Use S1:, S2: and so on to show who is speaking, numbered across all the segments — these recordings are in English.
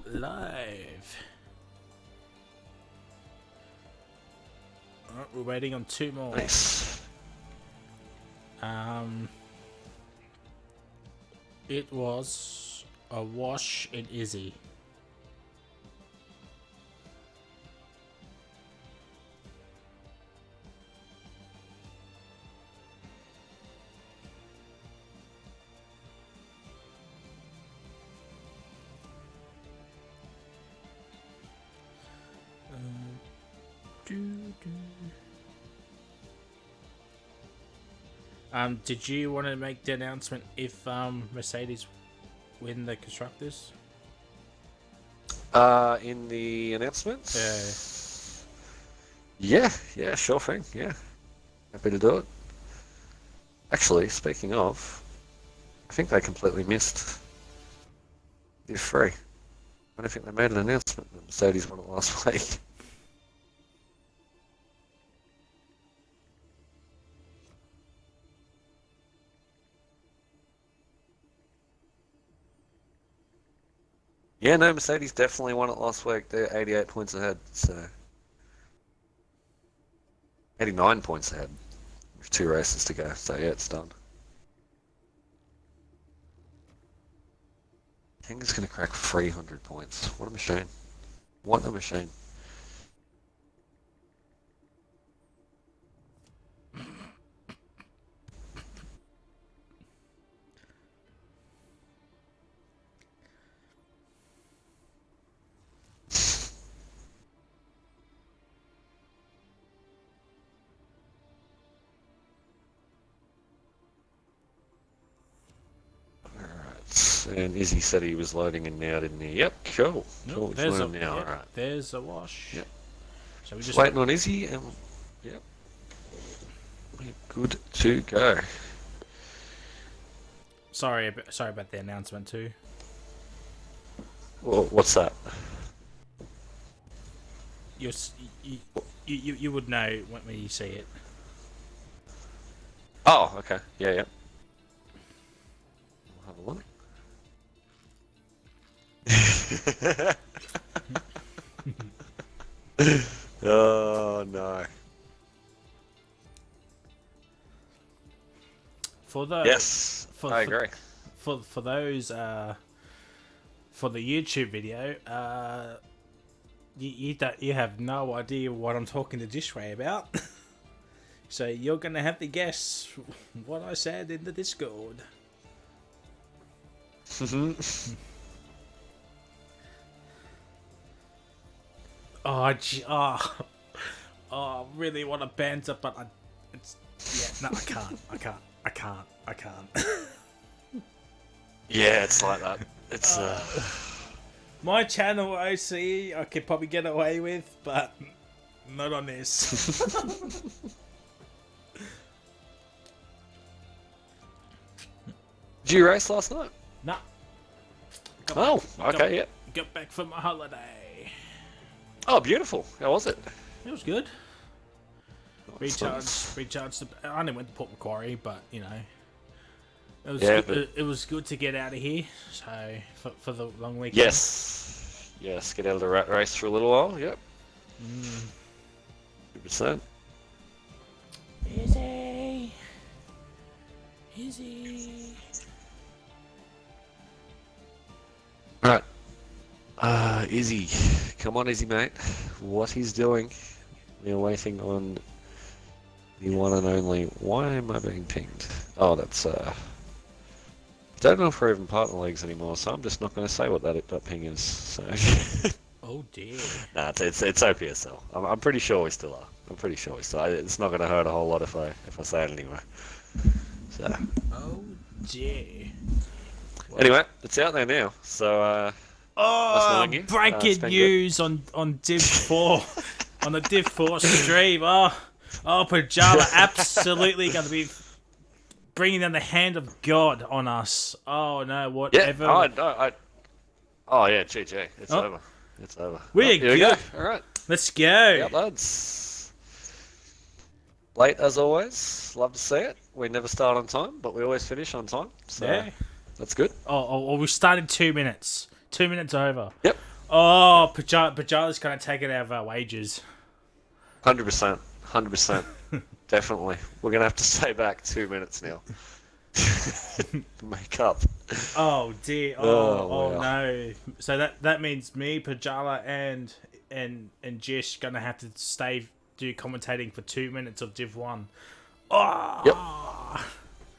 S1: Live. Alright, we're waiting on two more.
S2: Nice.
S1: It was a wash in Izzy. Did you want to make the announcement if Mercedes win the constructors?
S2: In the announcements? Yeah, sure thing, yeah. Happy to do it. Actually, speaking of, I think they completely missed Div 3. I don't think they made an announcement that Mercedes won it last week. Yeah, no, Mercedes definitely won it last week. They're 88 points ahead, so 89 points ahead with 2 races to go. So yeah, it's done. Kanga's gonna crack 300 points. What a machine! What a machine! And Izzy said he was loading in now, didn't he? Yep, cool. Cool,
S1: There's a
S2: now,
S1: yep,
S2: right.
S1: There's a wash.
S2: Yep.
S1: So we
S2: Just
S1: just
S2: waiting on Izzy, and yep, we're good to go.
S1: Sorry about the announcement too.
S2: Well, what's that?
S1: You would know when you see it.
S2: Oh, okay. Yeah, yeah. We'll have a look. Oh no.
S1: For the
S2: Yes, I agree.
S1: For those for the YouTube video, you have no idea what I'm talking to Dishway about. So you're gonna have to guess what I said in the Discord. I really want to banter, but I can't.
S2: Yeah, it's like that. It's
S1: My channel OC I could probably get away with, but not on this.
S2: Did you race last night?
S1: Nah.
S2: Okay, yeah.
S1: Got back from my holiday.
S2: Oh, beautiful. How was it?
S1: It was good. Recharged. I only went to Port Macquarie, but you know, it was it was good to get out of here. So for the long weekend.
S2: Yes. Get out of the rat race for a little while. Yep. 100%.
S1: Easy.
S2: Right. Izzy. Come on, Izzy, mate. What he's doing. We're waiting on the one and only. Why am I being pinged? Oh, that's don't know if we're even partner leagues anymore, so I'm just not going to say what that ping is. So.
S1: Oh dear.
S2: Nah, it's OPSL. I'm pretty sure we still are. It's not going to hurt a whole lot if I say it anyway. So.
S1: Oh dear.
S2: Well, anyway, it's out there now. So.
S1: Breaking news on Div 4 on the Div 4 stream. Pajama absolutely going to be bringing down the hand of God on us. Oh no, whatever.
S2: Yeah, yeah, GG. It's over. It's over.
S1: We're
S2: Here we go. All right.
S1: Let's go.
S2: Yeah, lads. Late as always. Love to see it. We never start on time, but we always finish on time. So
S1: yeah.
S2: That's good.
S1: Oh, we started 2 minutes. 2 minutes over.
S2: Yep.
S1: Oh, Pajala's going to take it out of our wages.
S2: 100%. 100%. Definitely. We're going to have to stay back 2 minutes now. Make up.
S1: Oh, dear.
S2: Oh, wow.
S1: No. So that means me, Pajala, and Jish going to have to do commentating for 2 minutes of Div 1. Oh.
S2: Yep.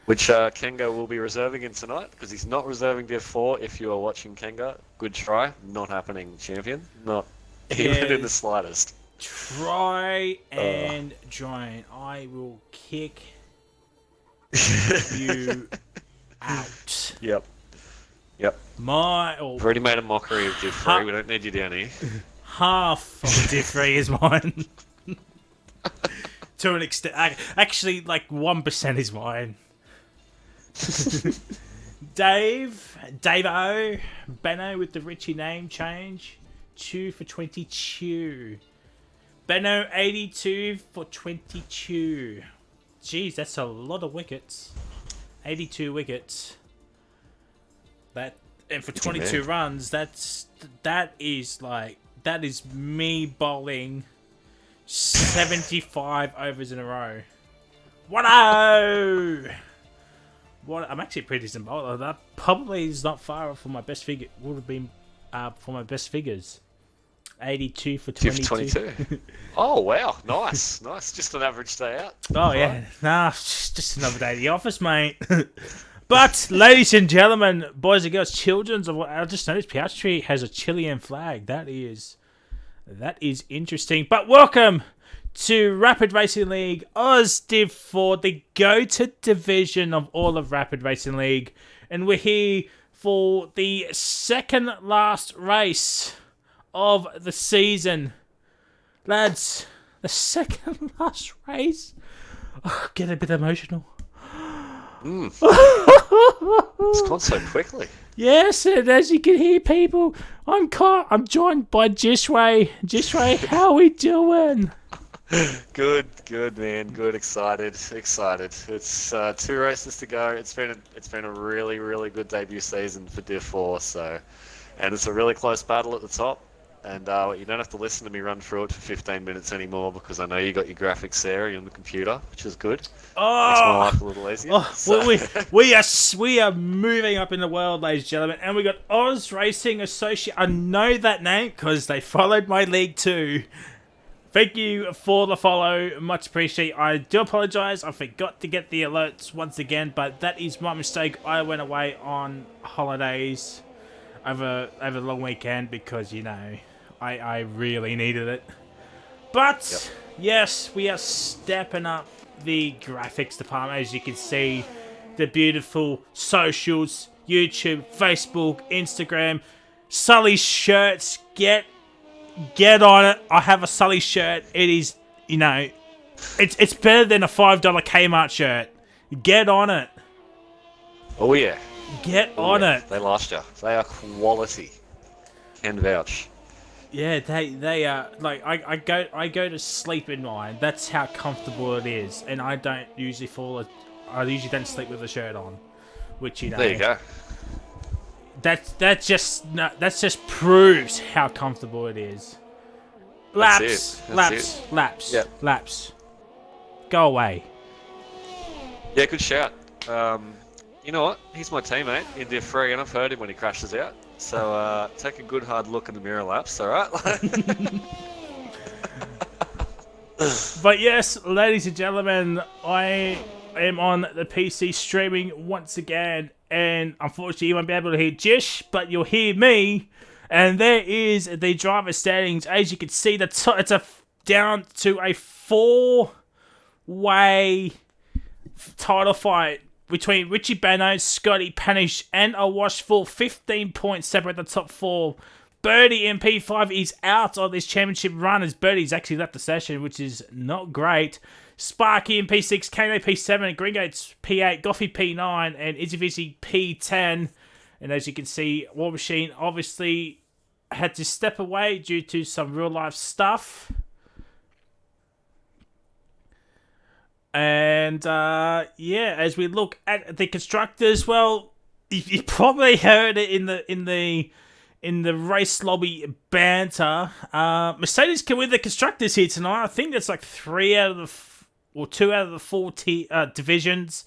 S2: Which Kenga will be reserving in tonight, because he's not reserving Div 4 if you are watching Kenga. Good try. Not happening, champion. Not even in the slightest.
S1: Try and join. I will kick you out.
S2: Yep. We've already made a mockery of Div 3. We don't need you down here.
S1: Half of Div 3 is mine. To an extent. Actually, like 1% is mine. Dave-O, Benno with the Richie name change. Chew for 20 Chew. Benno 82 for 20 Chew. Jeez, that's a lot of wickets. 82 wickets. And for 22 runs, that is me bowling 75 overs in a row. What? I'm actually a pretty decent bowler. That probably is not far off from my best figure. Would have been for my best figures. 82 for 22.
S2: Oh, wow. Nice. Just an average day out.
S1: Oh, yeah. Nah, just another day at the office, mate. But, ladies and gentlemen, boys and girls, children's, I just noticed Piastri has a Chilean flag. That is interesting. But welcome to Rapid Racing League Oz Div 4, the go-to division of all of Rapid Racing League. And we're here for the second last race of the season. Lads, the second last race. Oh, get a bit emotional.
S2: It's gone so quickly.
S1: Yes, and as you can hear, people, I'm joined by Jishway. Jishway, how we doing?
S2: Good, man. Good, excited. It's 2 races to go. It's been a really, really good debut season for Div 4. And it's a really close battle at the top. And you don't have to listen to me run through it for 15 minutes anymore, because I know you got your graphics there on the computer, which is good.
S1: Oh,
S2: makes my life a little easier.
S1: Oh, so. we are moving up in the world, ladies and gentlemen, and we got Oz Racing Associate. I know that name because they followed my league too. Thank you for the follow, much appreciated. I do apologise, I forgot to get the alerts once again, but that is my mistake. I went away on holidays over the long weekend because, you know, I really needed it. But, yes, we are stepping up the graphics department. As you can see, the beautiful socials, YouTube, Facebook, Instagram, Sully's shirts. Get on it. I have a Sully shirt. It is, you know, it's better than a $5 Kmart shirt. Get on it.
S2: Oh, yeah.
S1: Get on it.
S2: They last you. They are quality. Can vouch.
S1: Yeah, they are. Like, I go to sleep in mine. That's how comfortable it is, and I don't usually I usually don't sleep with a shirt on, which, you know.
S2: There you go.
S1: That just proves how comfortable it is. Laps.
S2: Yep.
S1: Laps. Go away.
S2: Yeah, good shout. You know what? He's my teammate in Div 3, and I've heard him when he crashes out. So take a good hard look in the mirror, Laps, alright?
S1: But yes, ladies and gentlemen, I am on the PC streaming once again, and unfortunately you won't be able to hear Jish, but you'll hear me. And there is the driver standings. As you can see, it's down to a 4-way title fight between Richie Benno, Scotty Panish, and Awashful. 15 points separate the top 4. Birdie in P5 is out of this championship run, as Birdie's actually left the session, which is not great. Sparky in P6, Kano P7, Gringates P8, Goffy P9, and Izzy P10. And as you can see, War Machine obviously had to step away due to some real-life stuff. And, yeah, as we look at the constructors, well, you probably heard it in in the race lobby banter, Mercedes can win the constructors here tonight. I think that's like 2 out of the 4 divisions.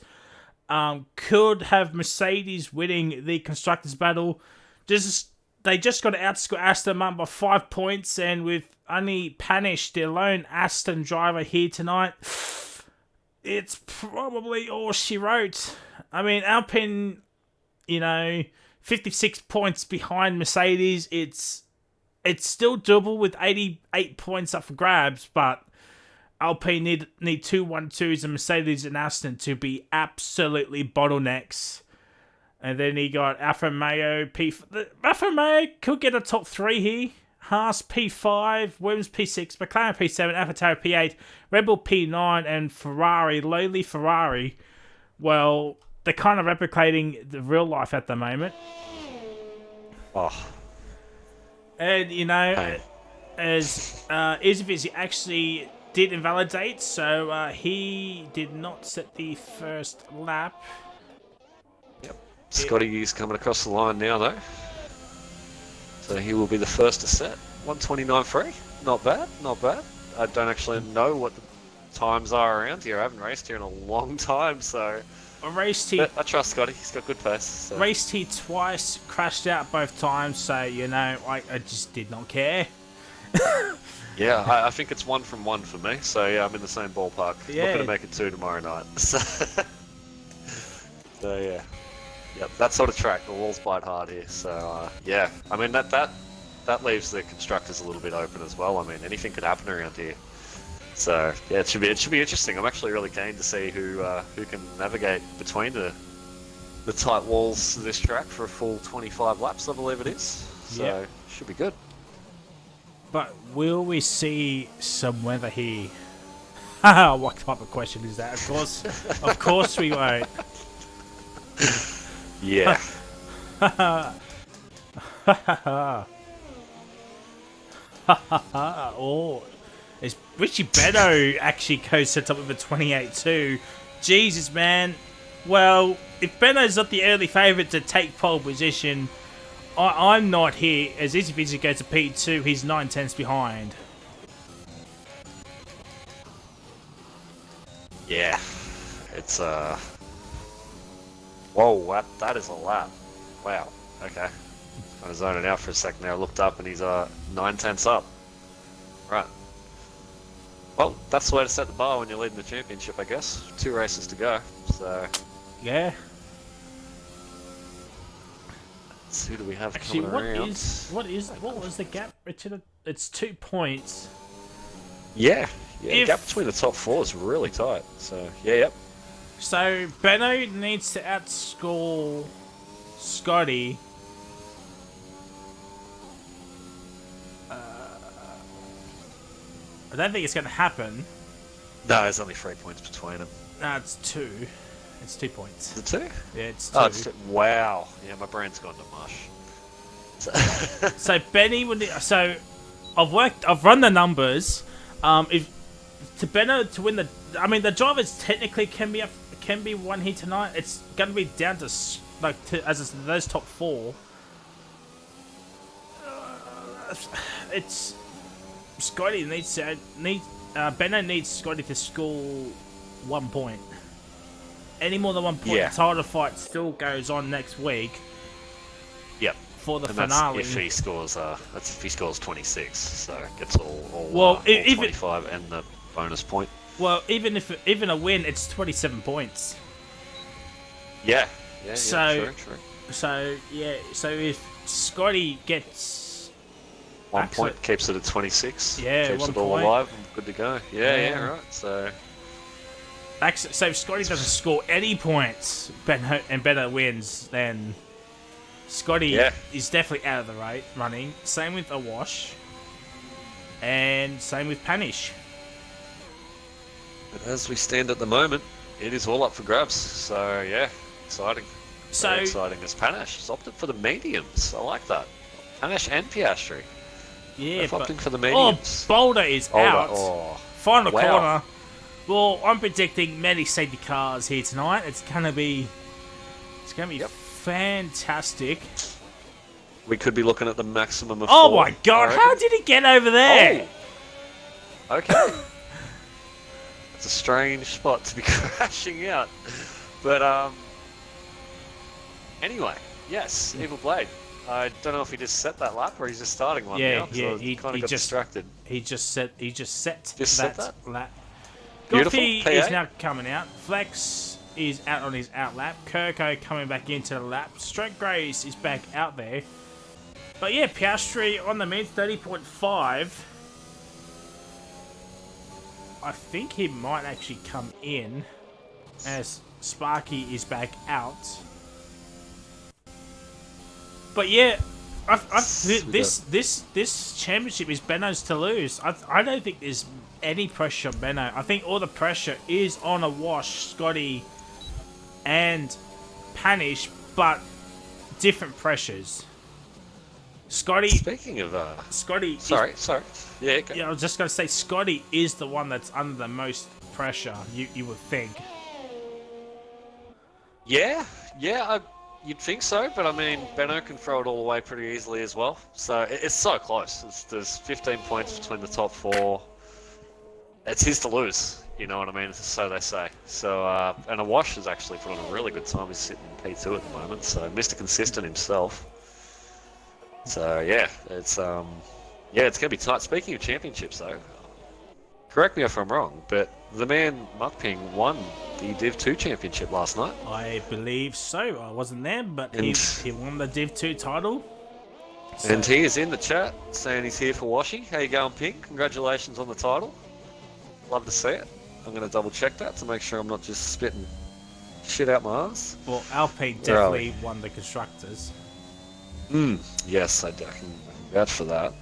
S1: Could have Mercedes winning the constructors battle. They just got to outscore Aston Martin by 5 points, and with only Panish, the lone Aston driver here tonight, it's probably all she wrote. I mean, Alpine, 56 points behind Mercedes. It's still doable with 88 points up for grabs, but Alpine need 2 1-2s and Mercedes and Aston to be absolutely bottlenecks. And then he got Alfa Romeo Alfa Romeo could get a top 3 here. Haas P5, Williams P6, McLaren P7, AlphaTauri P8, Red Bull P9, and Ferrari, lowly Ferrari. Well, they're kind of replicating the real life at the moment.
S2: Oh.
S1: And, as Izviz actually did invalidate, so he did not set the first lap.
S2: Yep. Scotty's coming across the line now, though. So he will be the first to set. 129.3. Not bad, not bad. I don't actually know what the times are around here. I haven't raced here in a long time, so...
S1: I raced here...
S2: I trust Scotty. He's got good pace. So.
S1: Raced here twice, crashed out both times, so, I just did not care.
S2: Yeah, I think it's 1 from 1 for me, so yeah, I'm in the same ballpark.
S1: Yeah.
S2: Looking to make it 2 tomorrow night. So yeah. Yep, that sort of track, the walls bite hard here, so yeah. I mean, that leaves the constructors a little bit open as well. I mean, anything could happen around here. So yeah, it should be interesting. I'm actually really keen to see who can navigate between the tight walls of this track for a full 25 laps, I believe it is. So
S1: yeah.
S2: Should be good.
S1: But will we see some weather here? What type of question is that? Of course we won't.
S2: Yeah.
S1: Oh, is Richie Beto actually co-set up with a 28-2? Jesus, man. Well, if Beno's not the early favourite to take pole position, I'm not here. As Izzy goes to P2, he's 9/10ths behind.
S2: Yeah. It's Whoa, that is a lap. Wow. Okay. I was zoning out for a second there. I looked up and he's 9/10ths up. Right. Well, that's the way to set the bar when you're leading the championship, I guess. 2 races to go. So
S1: yeah.
S2: Let's see who do we have
S1: Actually,
S2: coming around.
S1: What was the gap, Richard? It's 2 points.
S2: Yeah. The gap between the top 4 is really tight. So yep.
S1: So Benno needs to outscore Scotty. I don't think it's going to happen.
S2: No, there's only 3 points between them.
S1: No, it's 2. It's 2 points.
S2: Is it 2?
S1: Yeah, it's 2.
S2: Oh, it's 2. Wow. Yeah, my brain's gone to mush.
S1: So Benny would. So I've run the numbers. If to Benno to win the drivers technically can be one here tonight. It's going to be down to those top 4. It's Scotty Benno needs Scotty to score 1 point. Any more than 1 point, the title fight still goes on next week.
S2: Yep.
S1: For the
S2: and
S1: finale.
S2: That's if he scores 26, so it gets all 25 and the bonus point.
S1: Well, even a win, it's 27 points.
S2: Yeah.
S1: So,
S2: true.
S1: So if Scotty gets
S2: 1 point, keeps it at 26.
S1: Yeah,
S2: keeps
S1: 1
S2: it all
S1: point.
S2: alive and good to go. Yeah, right. So
S1: if Scotty doesn't score any points and Benno wins, then Scotty is definitely out of the running. Same with Awash. And same with Panish.
S2: But as we stand at the moment, it is all up for grabs. So yeah, exciting. Very exciting. As Panish has opted for the mediums. I like that. Panish and Piastri.
S1: Yeah,
S2: opting for the mediums.
S1: Boulder is out.
S2: Oh,
S1: Final corner. Well, I'm predicting many safety cars here tonight. It's gonna be fantastic.
S2: we could be looking at the maximum of
S1: Oh
S2: 4.
S1: my god, how did he get over there?
S2: Oh. Okay. It's a strange spot to be crashing out. But, anyway, yes, Evil Blade. I don't know if he just set that lap or he's just starting one now.
S1: Yeah,
S2: he kind of got distracted.
S1: He just set
S2: that
S1: lap.
S2: Beautiful.
S1: Goffey
S2: P8.
S1: is now coming out. Flex is out on his out lap. Kirko coming back into the lap. Stroke Grace is back out there. But yeah, Piastri on the mid 30.5. I think he might actually come in as Sparky is back out. But yeah, this championship is Benno's to lose. I don't think there's any pressure on Benno. I think all the pressure is on a Wash, Scotty, and Panish, but different pressures. Scotty.
S2: Speaking of
S1: Scotty.
S2: Sorry. Yeah.
S1: Yeah, I was just gonna say Scotty is the one that's under the most pressure. You would think.
S2: Yeah. You'd think so, but I mean, Benno can throw it all away pretty easily as well. So it's so close. There's 15 points between the top 4. It's his to lose, you know what I mean? So they say. So, and a Wash has actually put on a really good time. He's sitting P2 at the moment, so Mr. Consistent himself. So yeah, it's gonna be tight. Speaking of championships, though, correct me if I'm wrong, but the man Mukping won the Div 2 championship last night.
S1: I believe so. I wasn't there, but he won the Div 2 title. So.
S2: And he is in the chat saying he's here for Washi. How you going, Pink? Congratulations on the title. Love to see it. I'm going to double check that to make sure I'm not just spitting shit out my ass.
S1: Well, Alpine definitely won the constructors.
S2: Yes, I can vouch for that.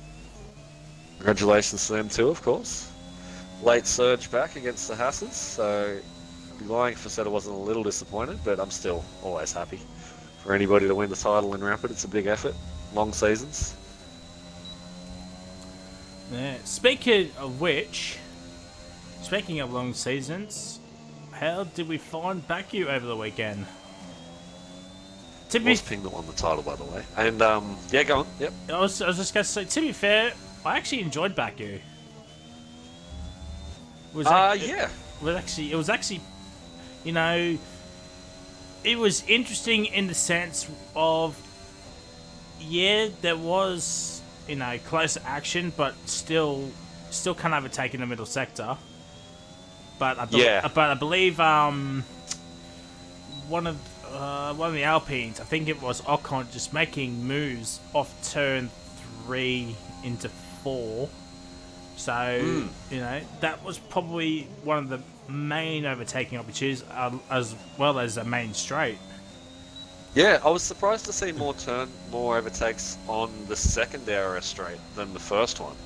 S2: Congratulations to them too, of course. Late surge back against the Hasses, so I'd be lying if I said I wasn't a little disappointed, but I'm still always happy. For anybody to win the title in Rapid, it's a big effort. Long seasons.
S1: Yeah. Speaking of long seasons, how did we find Baku over the weekend?
S2: It was Ping that won the title, by the way. And, yeah, go on. Yep.
S1: I was just going to say, to be fair, I actually enjoyed Baku.
S2: Yeah.
S1: It was actually, you know, it was interesting in the sense of, yeah, there was, you know, closer action, but still can't overtake in the middle sector. But I believe one of the Alpines, I think it was Ocon, just making moves off turn 3 into 4. So, you know, that was probably one of the main overtaking opportunities, as well as a main straight.
S2: Yeah, I was surprised to see more overtakes on the second DRS straight than the first one.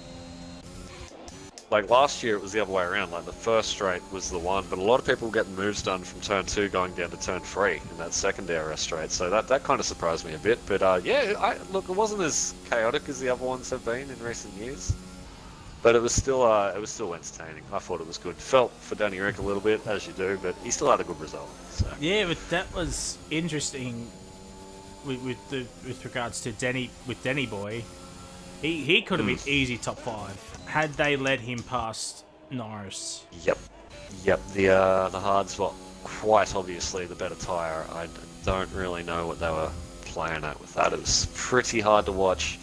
S2: Like last year, it was the other way around. Like the first straight was the one, but a lot of people were getting moves done from turn 2 going down to turn 3 in that second DRS straight. So that kind of surprised me a bit. But look, it wasn't as chaotic as the other ones have been in recent years. But it was still entertaining. I thought it was good. Felt for Danny Rick a little bit, as you do, but he still had a good result. So.
S1: Yeah, but that was interesting with regards to Denny Boy. He could have been easy top 5 had they let him past Norris.
S2: Yep. The hards were quite obviously the better tyre. I don't really know what they were playing at with that. It was pretty hard to watch.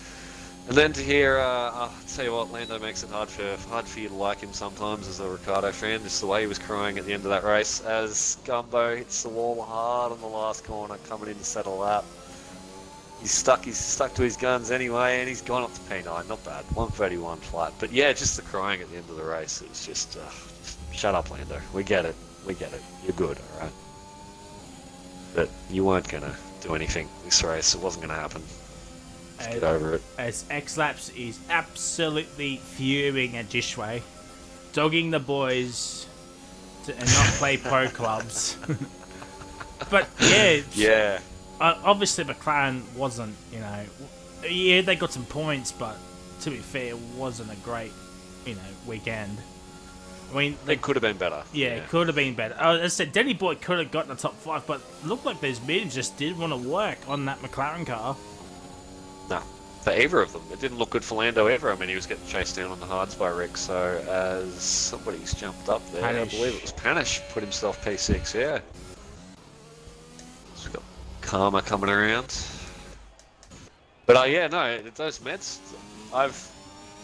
S2: And then to hear, I'll tell you what, Lando makes it hard for you to like him sometimes as a Ricciardo fan. Just the way he was crying at the end of that race as Gumbo hits the wall hard on the last corner, coming in to settle lap. He's stuck to his guns anyway, and he's gone up to P9. Not bad, 131 flat. But yeah, just the crying at the end of the race. It was just shut up, Lando. We get it. You're good, all right. But you weren't gonna do anything this race. It wasn't gonna happen. Get over it.
S1: As X-Laps is absolutely fuming at Jishway, dogging the boys and not play pro clubs. But yeah, obviously McLaren wasn't, you know, yeah, they got some points, but to be fair, it wasn't a great, you know, weekend. I mean,
S2: it could have been better.
S1: Yeah, it could have been better. As I said, Denny Boy could have gotten the top 5, but it looked like those mids just didn't want to work on that McLaren car.
S2: No, for either of them. It didn't look good for Lando ever. I mean, he was getting chased down on the hards by Rick. So as somebody's jumped up there, I believe it was Panish, put himself P6. Yeah. So we've got Karma coming around. But yeah, no, those Mets, I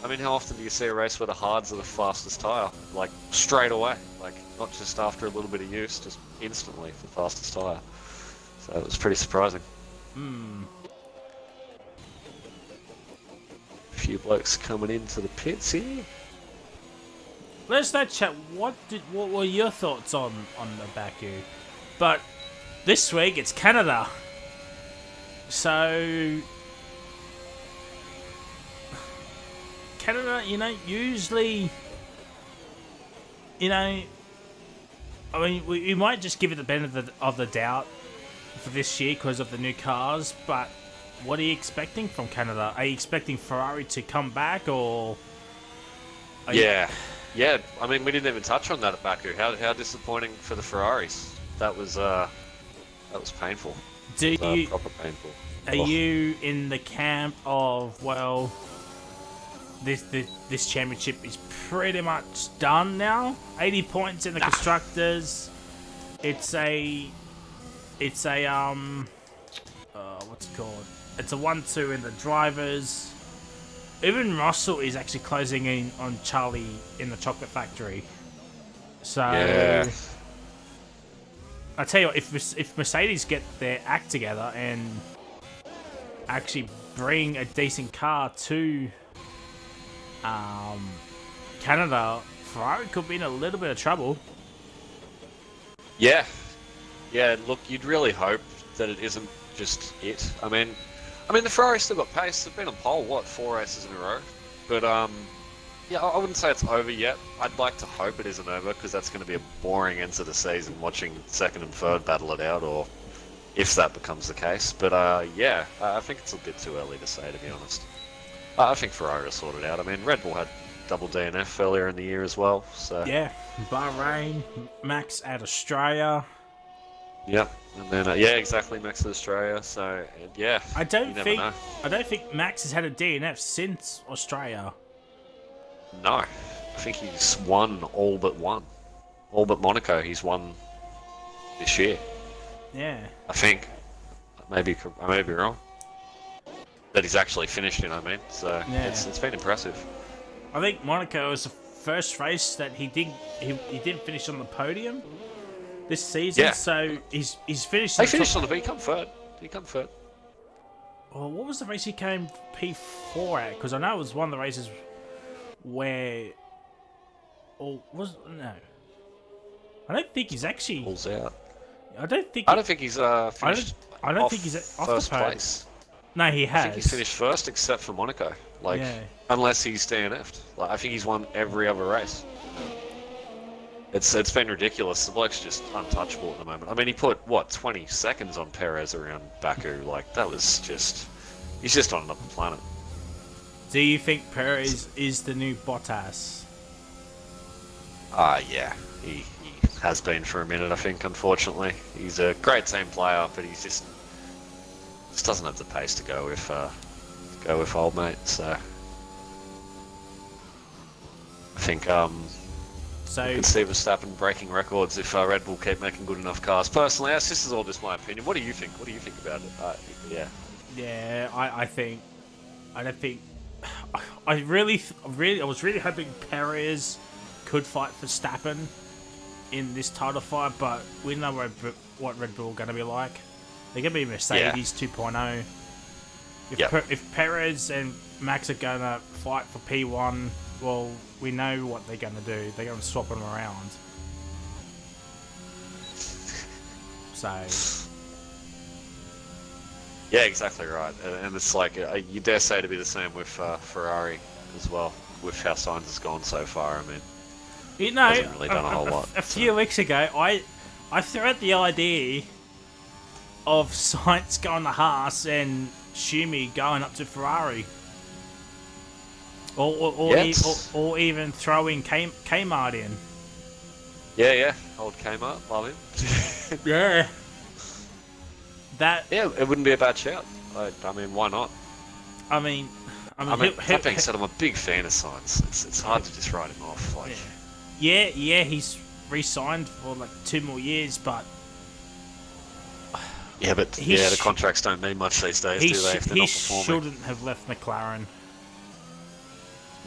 S2: mean, how often do you see a race where the hards are the fastest tyre? Like, straight away. Like, not just after a little bit of use, just instantly the fastest tyre. So it was pretty surprising. A few blokes coming into the pits here.
S1: Let's not chat. What were your thoughts on the Baku? But this week it's Canada. So Canada, usually, I mean, we might just give it the benefit of the doubt for this year because of the new cars, but what are you expecting from Canada? Are you expecting Ferrari to come back, or?
S2: Yeah. I mean, we didn't even touch on that at Baku. How disappointing for the Ferraris. That was painful. Proper painful.
S1: Are you in the camp of, well, this championship is pretty much done now? 80 points in the constructors. It's a what's it called? It's a 1-2 in the drivers. Even Russell is actually closing in on Charlie in the chocolate factory. So
S2: yeah.
S1: I tell you what, if Mercedes get their act together and actually bring a decent car to Canada, Ferrari could be in a little bit of trouble.
S2: Yeah. Look, you'd really hope that it isn't just it. I mean, the Ferrari still got pace. They've been on pole, 4 races in a row? But, yeah, I wouldn't say it's over yet. I'd like to hope it isn't over, because that's going to be a boring end to the season, watching second and third battle it out, or if that becomes the case. But, yeah, I think it's a bit too early to say, to be honest. I think Ferrari will sort it out. I mean, Red Bull had double DNF earlier in the year as well, so... Yeah,
S1: Bahrain, Max at Australia.
S2: Yep, and then yeah, exactly, Max at Australia. So yeah,
S1: I don't think Max has had a DNF since Australia.
S2: No, I think he's won all but Monaco. He's won this year.
S1: Yeah,
S2: I think. I may be wrong. That he's actually finished in. I mean, so yeah. It's been impressive.
S1: I think Monaco was the first race that he didn't finish on the podium this season. Yeah. So he's finished.
S2: He finished on the B. Come third. He come third.
S1: Well, what was the race he came P4 at? Because I know it was one of the races where, or was no. I don't think he's actually
S2: pulls out.
S1: I don't think
S2: he's finished.
S1: I don't think he's off first place. No, he has.
S2: I think he's finished first except for Monaco. Unless he's DNF'd. I think he's won every other race. It's been ridiculous. The bloke's just untouchable at the moment. I mean, he put 20 seconds on Perez around Baku. That was just, he's just on another planet.
S1: Do you think Perez is the new Bottas?
S2: Yeah, he has been for a minute. I think, unfortunately, he's a great team player, but he's just doesn't have the pace to go with old mate. So I think you can see Verstappen breaking records if Red Bull keep making good enough cars. Personally, this is all just my opinion. What do you think? What do you think about it? Yeah.
S1: Yeah, I was really hoping Perez could fight Verstappen in this title fight, but we know what Red Bull are going to be like. They're going to be Mercedes 2.0. If Perez and Max are going to fight for P1, well, we know what they're going to do. They're going to swap them around. So...
S2: Yeah, exactly right. And it's like, you dare say to be the same with Ferrari as well, with how Sainz has gone so far. I mean, hasn't really done a whole lot.
S1: A few weeks ago, I threw out the idea of Sainz going to Haas and Schumi going up to Ferrari. Or even throwing Kmart in.
S2: Yeah. Old Kmart, love him.
S1: Yeah.
S2: Yeah, it wouldn't be a bad shout. I mean, why not?
S1: I mean,
S2: that being said, I'm a big fan of Sainz. It's hard to just write him off. Like,
S1: yeah, he's re-signed for like 2 more years, but
S2: yeah, but the contracts don't mean much these days, do they? If they're not performing,
S1: he shouldn't have left McLaren.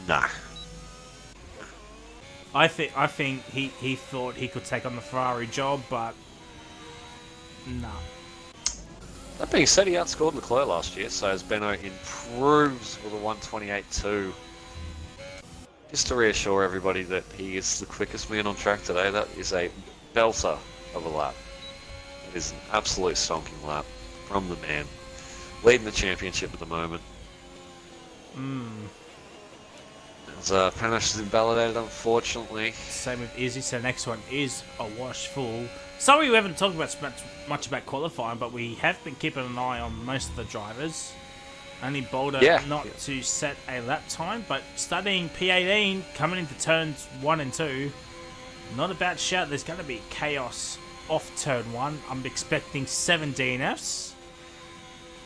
S2: Nah.
S1: I think he thought he could take on the Ferrari job, but nah.
S2: That being said, he outscored Leclerc last year, so as Benno improves with a 128.2, just to reassure everybody that he is the quickest man on track today, that is a belter of a lap. It is an absolute stonking lap from the man, leading the championship at the moment. As Panache is invalidated, unfortunately.
S1: Same with Izzy, so the next one is a wash full. Sorry we haven't talked about much about qualifying, but we have been keeping an eye on most of the drivers. Only Boulder not to set a lap time, but studying P18, coming into turns 1 and 2, not a bad shout. There's going to be chaos off turn 1. I'm expecting 7 DNFs,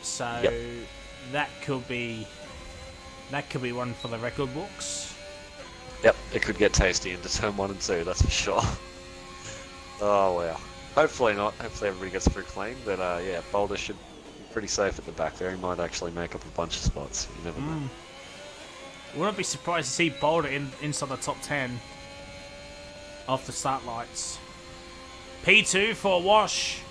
S1: so that could be one for the record books.
S2: Yep, it could get tasty into turn 1 and 2, that's for sure. Oh wow. Hopefully not. Hopefully everybody gets through clean. But yeah, Boulder should be pretty safe at the back there. He might actually make up a bunch of spots. You never know.
S1: Wouldn't be surprised to see Boulder inside the top 10 off the start lights. P2 for a wash.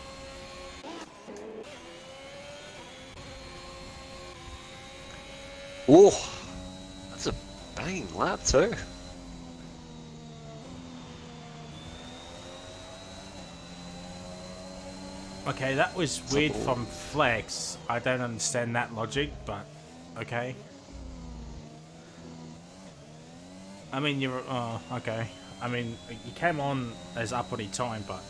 S2: Oh, that's a banging lap too.
S1: Okay, that was weird from Flex. I don't understand that logic, but okay. I mean, you're... Oh, okay. I mean, you came on as upwardly time, but...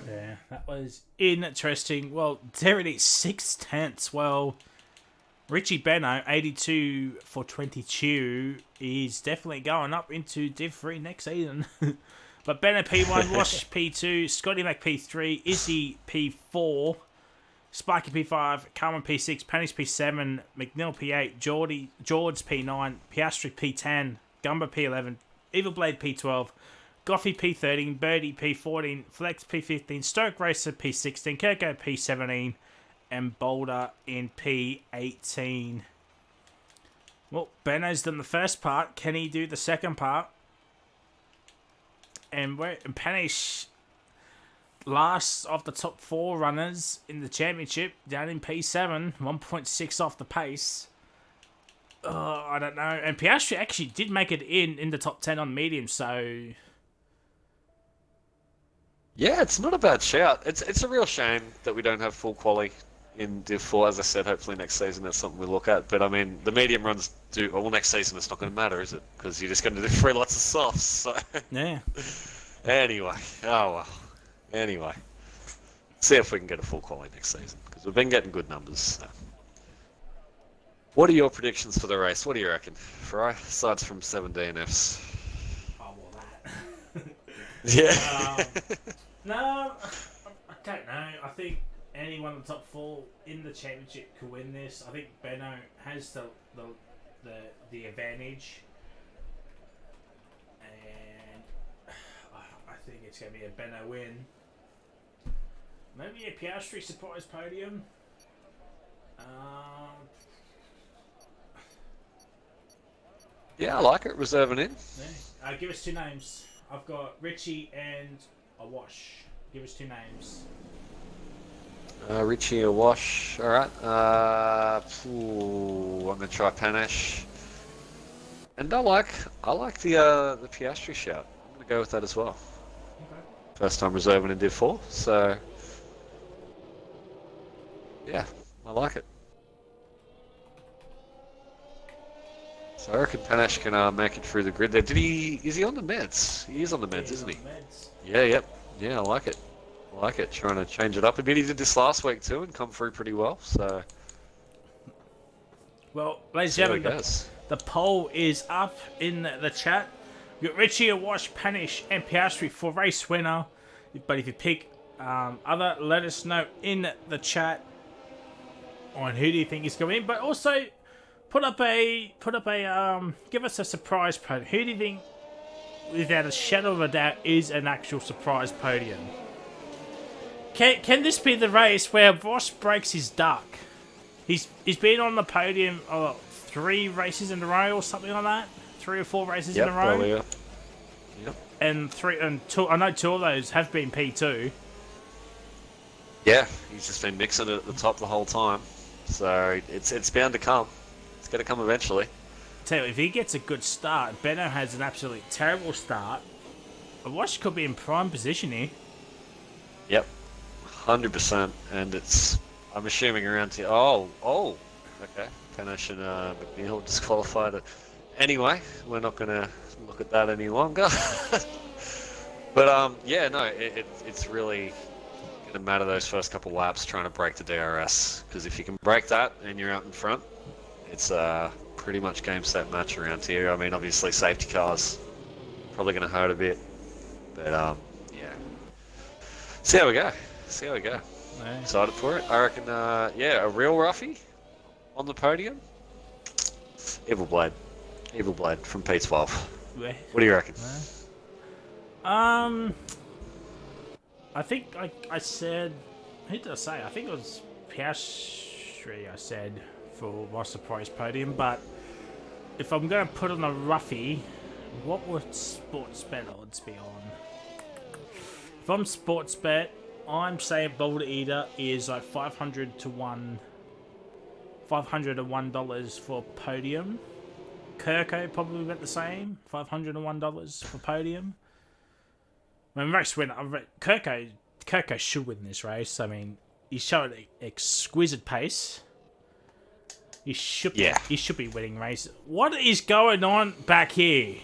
S1: Yeah, that was interesting. Well, there it is, 6/10. Well, Richie Benno, 82 for 22, is definitely going up into Div 3 next season. But Benno P1, Wash P2, Scotty Mac P3, Izzy P4, Sparky P5, Carmen P6, Panish P7, McNeil P8, George P9, Piastri P10, Gumba P11, Evil Blade P12, Goffy P13, Birdie P14, Flex P15, Stoke Racer P16, Kirko P17, and Boulder in P18. Well, Benno's done the first part. Can he do the second part? And Panish, last of the top 4 runners in the championship, down in P7, 1.6 off the pace. I don't know. And Piastri actually did make it in the top 10 on medium, so...
S2: Yeah, it's not a bad shout. It's a real shame that we don't have full quali in Div 4. As I said, hopefully next season that's something we look at. But I mean, the medium runs do... Well, next season it's not going to matter, is it? Because you're just going to do 3 lots of softs, so...
S1: Yeah.
S2: Anyway, oh well. Anyway, see if we can get a full quality next season, because we've been getting good numbers. So. What are your predictions for the race? What do you reckon, Fry? Aside from 7 DNFs.
S1: Oh, well, that.
S2: Yeah.
S1: No, I don't know. I think anyone in the top 4 in the championship could win this. I think Benno has the advantage. I think it's going to be a Benno win. Maybe a Piastri surprise podium.
S2: Yeah, I like it. Reserving in.
S1: Yeah. Give us 2 names. I've got Richie and a Wash. Give us 2 names.
S2: Richie, a Wash. All right. I'm going to try Panache. And I like the Piastri shout. I'm going to go with that as well. First time reserving in Div 4, so yeah, I like it. So I reckon Panache can make it through the grid there. Is he on the meds? He is on the meds, isn't he? Yeah, yep. Yeah, I like it. I like it. Trying to change it up a bit. He did this last week too and come through pretty well, so...
S1: Well, ladies and gentlemen, the poll is up in the chat. We've got Richie, Awash, Panish, and Piastri for race winner. But if you pick other, let us know in the chat. on who do you think is going to win, but also give us a surprise podium. Who do you think, without a shadow of a doubt, is an actual surprise podium? Can this be the race where Voss breaks his duck? He's been on the podium 3 races in a row or something like that. 3 or 4 races in a row.
S2: Earlier. Yep.
S1: And 2. I know 2 of those have been P2.
S2: Yeah, he's just been mixing it at the top the whole time. So it's bound to come. It's going to come eventually.
S1: Tell you, if he gets a good start, Benno has an absolutely terrible start. Voss could be in prime position here.
S2: Yep, 100%. And I'm assuming around here. Oh, okay. Panache and McNeil disqualified it. Anyway, we're not going to look at that any longer. But yeah, no, it's really going to matter those first couple laps trying to break the DRS, because if you can break that and you're out in front, it's pretty much game set match around here. I mean, obviously safety cars probably going to hurt a bit, but yeah. See how we go.
S1: No.
S2: Excited for it. I reckon, yeah, a real roughie on the podium. Evil Blade from P12. What do you reckon?
S1: I think I said, who did I say? I think it was Piastri I said for my surprise podium, but if I'm going to put on a roughie, what would Sportsbet odds be on? If I'm Sportsbet, I'm saying Boulder Eater is like $501 for podium. Kirko probably about the same, $501 for podium. I mean, race winner, Kirko should win this race. I mean, he showed exquisite pace. He should be winning race. What is going on back here?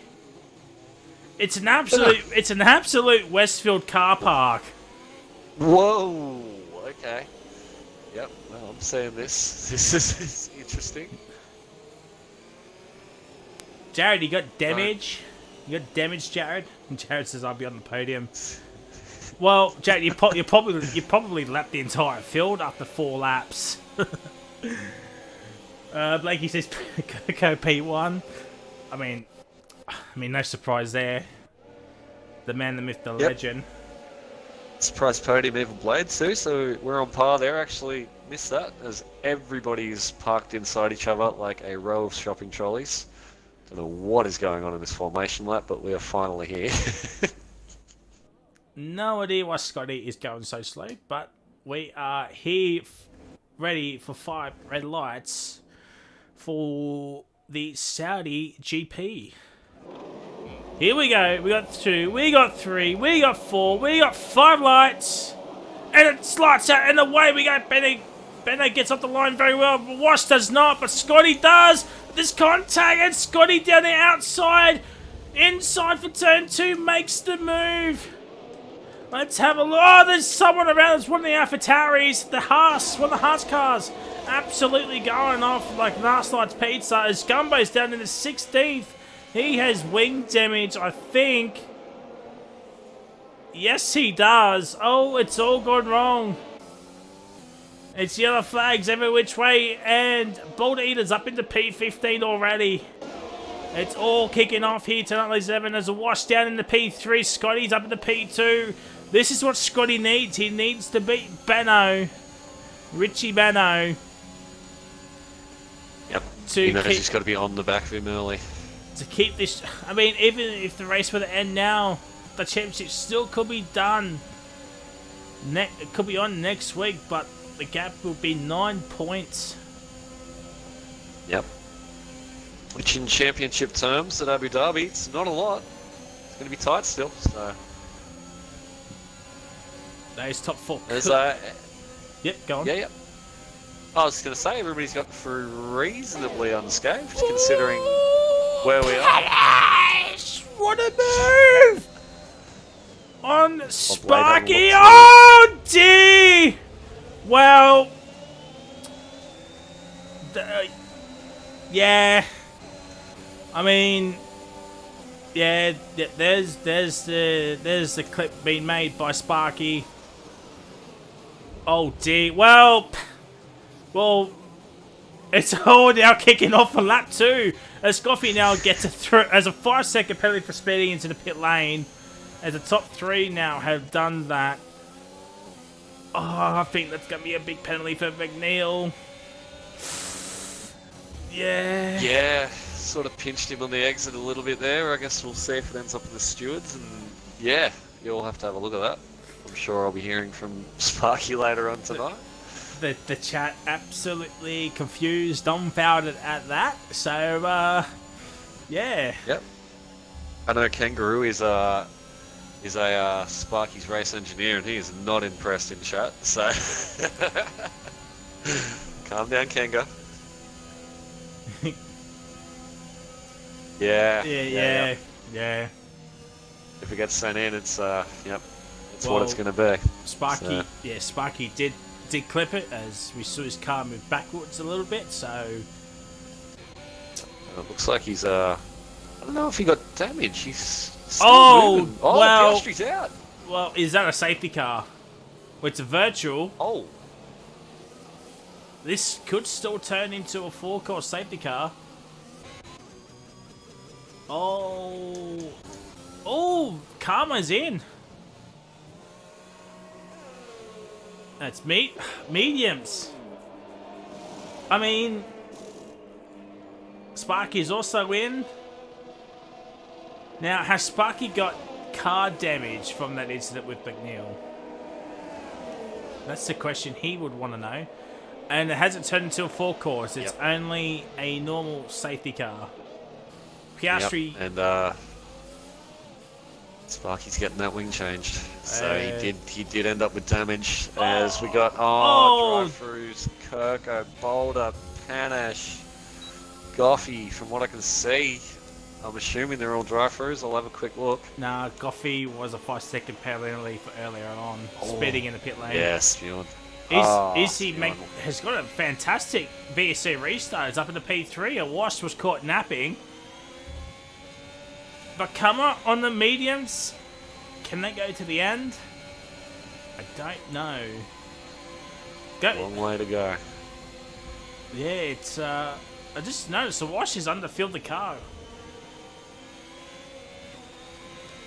S1: It's an absolute Westfield car park.
S2: Whoa. Okay. Yep. Well, I'm saying this. This is interesting.
S1: Jared, you got damage. You got damage, Jared. And Jared says, "I'll be on the podium." Well, Jared, you probably lapped the entire field after 4 laps. Blakey says, "Coco P1." I mean, no surprise there. The man, the myth, the legend.
S2: Surprise podium, Evil Blade too. So we're on par there. Actually, missed that as everybody's parked inside each other like a row of shopping trolleys. Don't know what is going on in this formation lap, but we are finally here.
S1: No idea why Scotty is going so slow, but we are here ready for 5 red lights for the Saudi GP. Here we go. We got 2, we got 3, we got 4, we got 5 lights. And it's lights out and away we go. Benno gets off the line very well. Wash does not, but Scotty does. This contact and Scotty down the outside. Inside for turn 2 makes the move. Let's have a look. Oh, there's someone around. There's one of the AlphaTauris. The Haas, one of the Haas cars. Absolutely going off like last night's pizza. As Gumbo's down in the 16th. He has wing damage, I think. Yes, he does. Oh, it's all gone wrong. It's yellow flags every which way, and Boulder Eater's up into P15 already. It's all kicking off here tonight, ladies and gentlemen. There's a wash down in the P3. Scotty's up in the P2. This is what Scotty needs. He needs to beat Benno. Richie Benno.
S2: Yep. He's got to be on the back of him early.
S1: To keep this... I mean, even if the race were to end now, the championship still could be done. It could be on next week, but the gap will be 9 points.
S2: Yep. Which in championship terms at Abu Dhabi, it's not a lot. It's going to be tight still, so...
S1: Those top 4...
S2: There's
S1: Yep, go on.
S2: Yeah. I was going to say, everybody's got through reasonably unscathed, considering where we are.
S1: What a move! On Sparky. Oh, D! Well... yeah. I mean... yeah, there's the clip being made by Sparky. Oh, dear. Well, It's all now kicking off for lap 2. As Goffey now gets as a 5-second penalty for speeding into the pit lane. As the top 3 now have done that. Oh, I think that's going to be a big penalty for McNeil. Yeah.
S2: Yeah, sort of pinched him on the exit a little bit there. I guess we'll see if it ends up in the stewards. And yeah, you'll have to have a look at that. I'm sure I'll be hearing from Sparky later on tonight.
S1: The chat absolutely confused, dumbfounded at that. So, yeah.
S2: Yep. I know Kangaroo is a Sparky's race engineer, and he is not impressed in chat. So, calm down, Kanga. Yeah. If it gets sent in, it's it's what it's going to be.
S1: Sparky did clip it as we saw his car move backwards a little bit. So
S2: it looks like he's I don't know if he got damage. He's still moving.
S1: Well,
S2: Piastri's out.
S1: Well, is that a safety car? Well, it's a virtual.
S2: Oh.
S1: This could still turn into a 4-course safety car. Oh, Karma's in. That's mediums. I mean, Sparky's also in. Now, has Sparky got car damage from that incident with McNeil? That's the question he would want to know. And it hasn't turned into a 4-course. It's only a normal safety car. Piastri.
S2: Yep. And Sparky's getting that wing changed. So he did end up with damage as we got drive-throughs, Kirko, Boulder, Panache, Goffey. From what I can see, I'm assuming they're all drive-throughs. I'll have a quick look.
S1: Nah, Goffey was a 5-second penalty for earlier on, speeding in the pit lane.
S2: Yeah, spewing.
S1: Has got a fantastic VSC restart. It's up in the P3. A Wash was caught napping. But Kama on the mediums, can they go to the end? I don't know.
S2: Long way to go.
S1: Yeah, it's I just noticed the Wash is underfilled the car.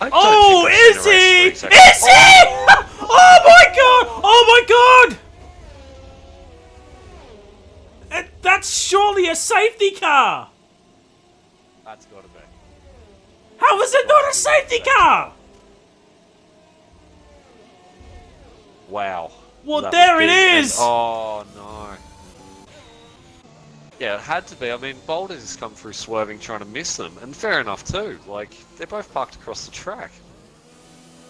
S1: Oh, is he? Is he? Oh my god! Oh my god! That's surely a safety car!
S2: That's gotta be.
S1: How is it not a safety car?
S2: Wow.
S1: Well, there it is!
S2: Oh, no. Yeah, it had to be. I mean, Boulder's just come through swerving trying to miss them. And fair enough, too. Like, they're both parked across the track.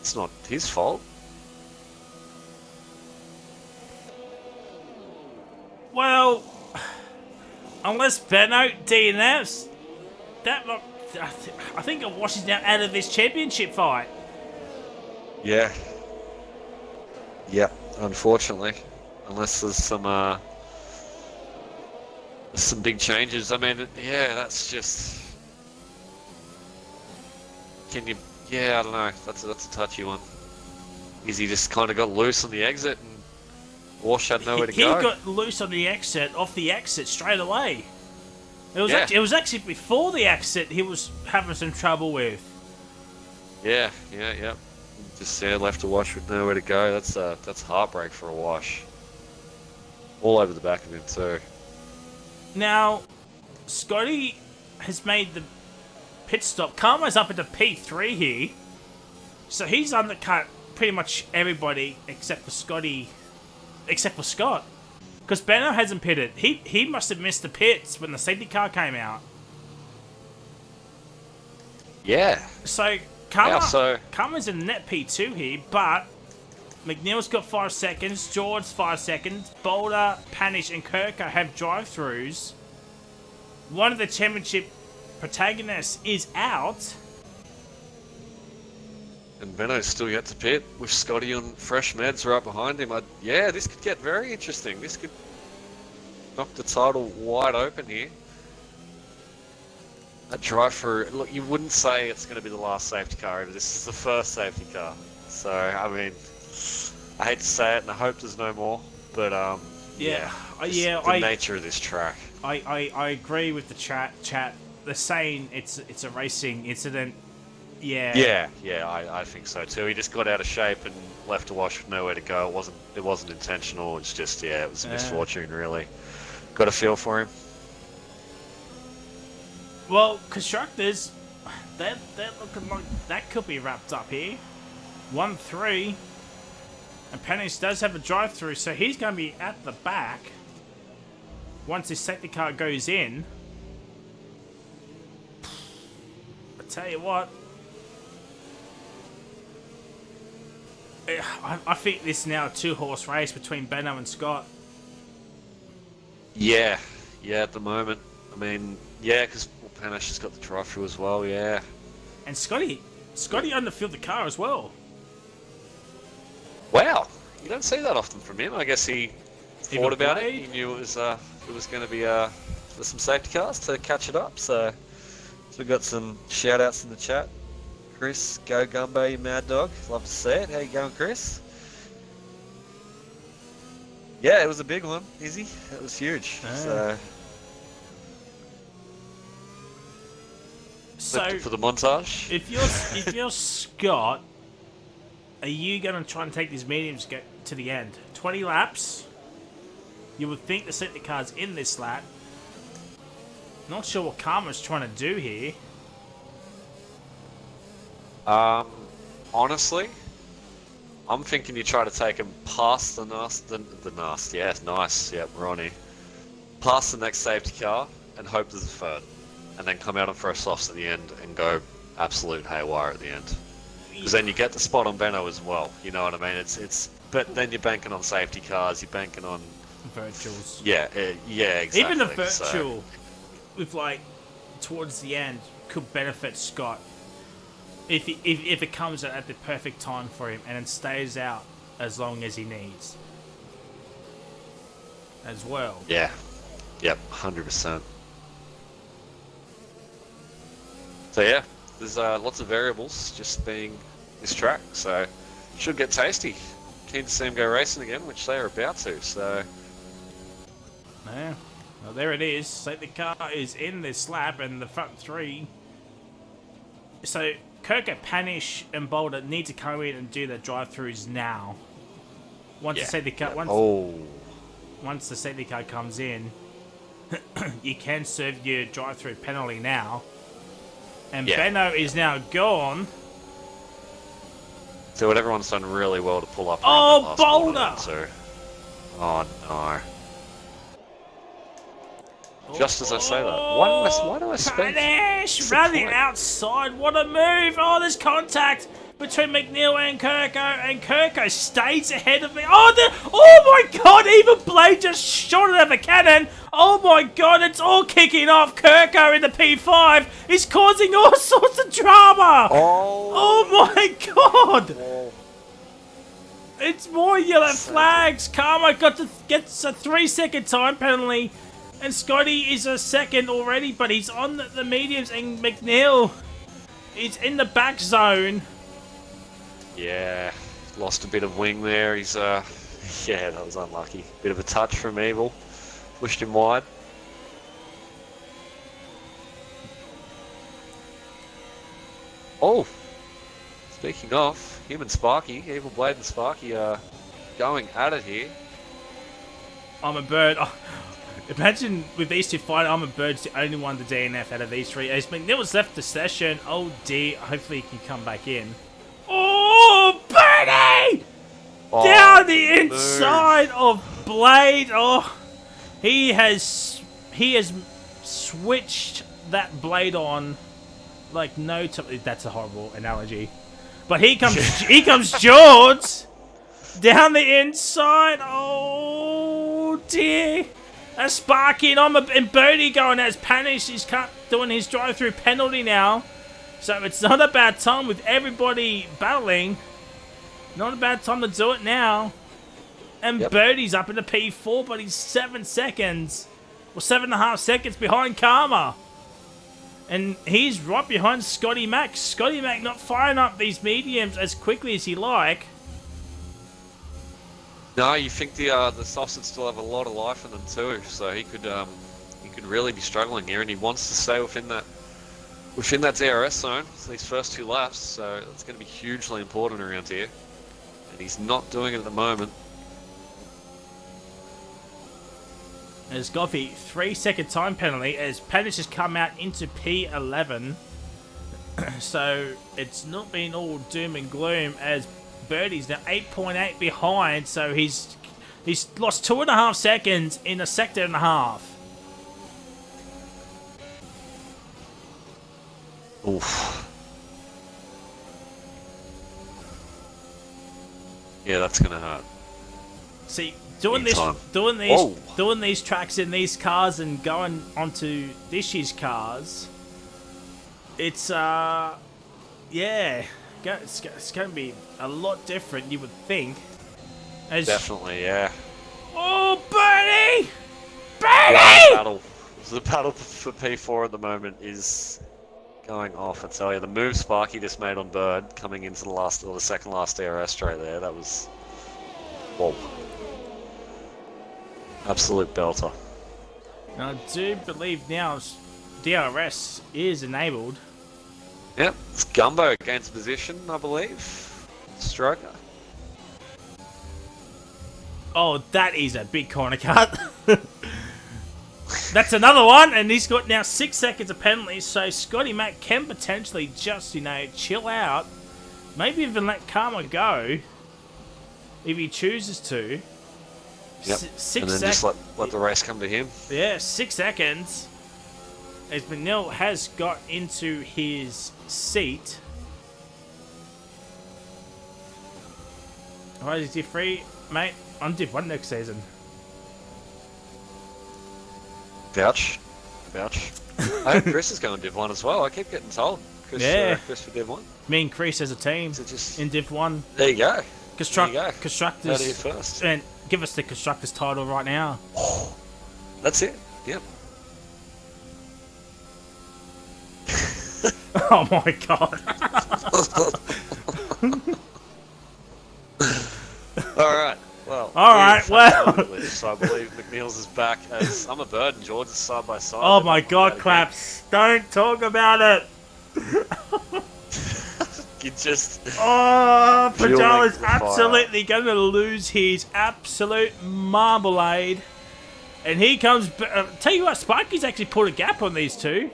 S2: It's not his fault.
S1: Well, unless Benno DNFs, I think it washes now out of this championship fight.
S2: Yeah. Yeah, unfortunately. Unless there's some big changes. I mean, yeah, that's just... Yeah, I don't know. That's a touchy one. Is he just kind of got loose on the exit and Wash had nowhere to go?
S1: He got loose on the exit, off the exit straight away. It was actually before the exit he was having some trouble with.
S2: Yeah. Just left a Wash with nowhere to go. That's heartbreak for a Wash. All over the back of him too.
S1: Now, Scotty has made the pit stop. Karma's up into P3 here. So he's undercut pretty much everybody except for Scotty. Except for Scott. Because Benno hasn't pitted. He must have missed the pits when the safety car came out.
S2: Yeah.
S1: So Karma's in net P2 here, but McNeil's got 5 seconds, George 5 seconds, Boulder, Panish and Kirko have drive-throughs. One of the championship protagonists is out.
S2: And Benno's still yet to pit with Scotty on fresh meds right behind him. Yeah, this could get very interesting. This could knock the title wide open here. That drive-through, look, you wouldn't say it's going to be the last safety car. This is the first safety car. So, I mean, I hate to say it and I hope there's no more. But, the nature of this track.
S1: I agree with the chat. They're saying it's a racing incident. Yeah.
S2: Yeah, I think so too. He just got out of shape and left a wash with nowhere to go. It wasn't intentional. It's just it was a misfortune really. Got a feel for him.
S1: Well, constructors, they're looking like that could be wrapped up here. 1-3, and Pennis does have a drive-through, so he's going to be at the back once his safety car goes in. I tell you what. I think this is now a two-horse race between Benno and Scott.
S2: Yeah, at the moment. I mean, because Panish has got the drive-through as well, yeah.
S1: And Scotty underfilled the car as well.
S2: Wow, you don't see that often from him. I guess he thought about it. He knew it was going to be there's some safety cars to catch it up. So we've got some shout-outs in the chat. Chris, go Gumbo, you mad dog. Love to see it. How you going, Chris? Yeah, it was a big one, Izzy. It was huge. So for the montage.
S1: If you're Scott, are you going to try and take these mediums to get to the end? 20 laps. You would think the safety car's in this lap. Not sure what Karma's trying to do here.
S2: Honestly, I'm thinking you try to take him past the NAST. Yeah, nice. Yeah, we're on here. Past the next safety car and hope there's a third. And then come out on first softs at the end and go absolute haywire at the end. Because then you get the spot on Benno as well. You know what I mean? But then you're banking on safety cars. You're banking on
S1: virtuals.
S2: Yeah, exactly.
S1: Even the virtual, with towards the end, could benefit Scott if it comes at the perfect time for him and it stays out as long as he needs. As well.
S2: Yeah. Yep. 100%. So yeah, there's lots of variables just being this track, so should get tasty. Keen to see him go racing again, which they are about to. So
S1: yeah, well there it is. So the car is in this lap, and the front three. So Kirka, Panish, and Boulder need to come in and do their drive-throughs now. Once the safety car, once the safety car comes in, you can serve your drive-through penalty now. And Benno is now gone.
S2: So what everyone's done really well to pull up.
S1: Oh, Boulder!
S2: Oh no! Just as I say that, why do I speak?
S1: Panish running outside. What a move! Oh, there's contact between McNeil and Kirko stays ahead of me. Oh my God! Even Blade just shot it out of a cannon. Oh my God! It's all kicking off. Kirko in the P5 is causing all sorts of drama. Oh my God!
S2: Oh.
S1: It's more yellow flags. Karma gets a 3-second time penalty, and Scotty is a second already, but he's on the mediums, and McNeil is in the back zone.
S2: Yeah, lost a bit of wing there. He's yeah, that was unlucky. Bit of a touch from Evil, pushed him wide. Oh, speaking of, him and Sparky, Evil Blade and Sparky are going at it here.
S1: I'm a bird. Oh, imagine with these two fighting, I'm a bird's the only one to DNF out of these three. As McNeil's left the session. Oh dear, hopefully he can come back in. Oh, Birdie! Down the inside of Blade. Oh, he has switched that blade on like no time. That's a horrible analogy, but he comes George down the inside. Oh dear! A Sparky and Birdie going as Panish is doing his drive-through penalty now. So it's not a bad time with everybody battling. Not a bad time to do it now. And Birdie's up in the P4, but he's 7 seconds. Or 7.5 seconds behind Karma. And he's right behind Scotty Mac. Scotty Mac not firing up these mediums as quickly as he like.
S2: No, you think the softs would still have a lot of life in them too, so he could could really be struggling here, and he wants to stay within that DRS zone for these first 2 laps. So it's going to be hugely important around here, and he's not doing it at the moment.
S1: There's got the 3-second time penalty as Panish has come out into P11. So it's not been all doom and gloom as Birdie's now 8.8 behind. So he's lost 2.5 seconds in a sector and a half.
S2: Oof. Yeah, that's gonna hurt.
S1: See, doing these tracks in these cars and going onto this year's cars, it's yeah, it's going to be a lot different, you would think.
S2: Definitely, yeah.
S1: Oh, Bernie!
S2: The battle for P4 at the moment is going off. I tell you, the move Sparky just made on Bird coming into the second last DRS straight there, that was, whoa. Absolute belter.
S1: Now, I do believe now DRS is enabled.
S2: Yep, it's Gumbo gains position, I believe. Stroker.
S1: Oh, that is a big corner cut. That's another one, and he's got now 6 seconds of penalty, so Scotty Mac can potentially just, chill out. Maybe even let Karma go if he chooses to.
S2: Yep, and then just let the race come to him.
S1: Yeah, 6 seconds. As Manil has got into his seat. Alright, is Div 3, mate? I'm Div 1 next season.
S2: Vouch. I hope Chris is going Div 1 as well. I keep getting told. Chris for Div 1.
S1: Me and Chris as a team in Div 1.
S2: There you go.
S1: Constructors.
S2: Out of here first.
S1: And give us the Constructors title right now.
S2: That's it. Yep.
S1: Oh my god.
S2: Alright. Well. So I believe McNeil's is back as I'm a Bird and George is side by side.
S1: Oh my god, Claps. Don't talk about it.
S2: You just.
S1: Oh, Pajala's absolutely going to lose his absolute marmalade. And here comes. Tell you what, Sparky's actually put a gap on these two.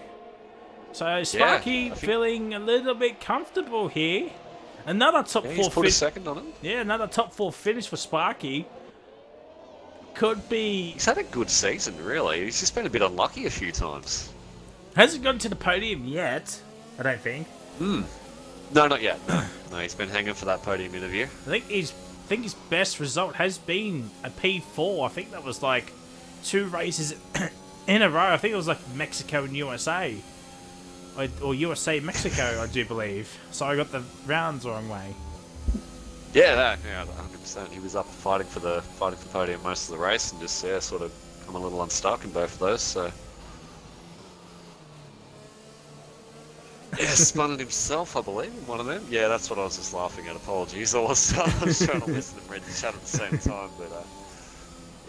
S1: So Sparky feeling a little bit comfortable here. Another top 4
S2: he's put a second on him.
S1: Yeah, another top 4 finish for Sparky. Could be.
S2: He's had a good season, really. He's just been a bit unlucky a few times.
S1: Hasn't gotten to the podium yet, I don't think.
S2: No, not yet. No, he's been hanging for that podium interview.
S1: I think his best result has been a P4. I think that was like 2 races in a row. I think it was like Mexico and USA. Or USA, Mexico, I do believe. So I got the rounds the wrong way.
S2: Yeah, 100%. He was up fighting for the podium most of the race and just sort of come a little unstuck in both of those. So spun it himself, I believe, in one of them. Yeah, that's what I was just laughing at. Apologies, I was trying to listen and read the chat at the same time, but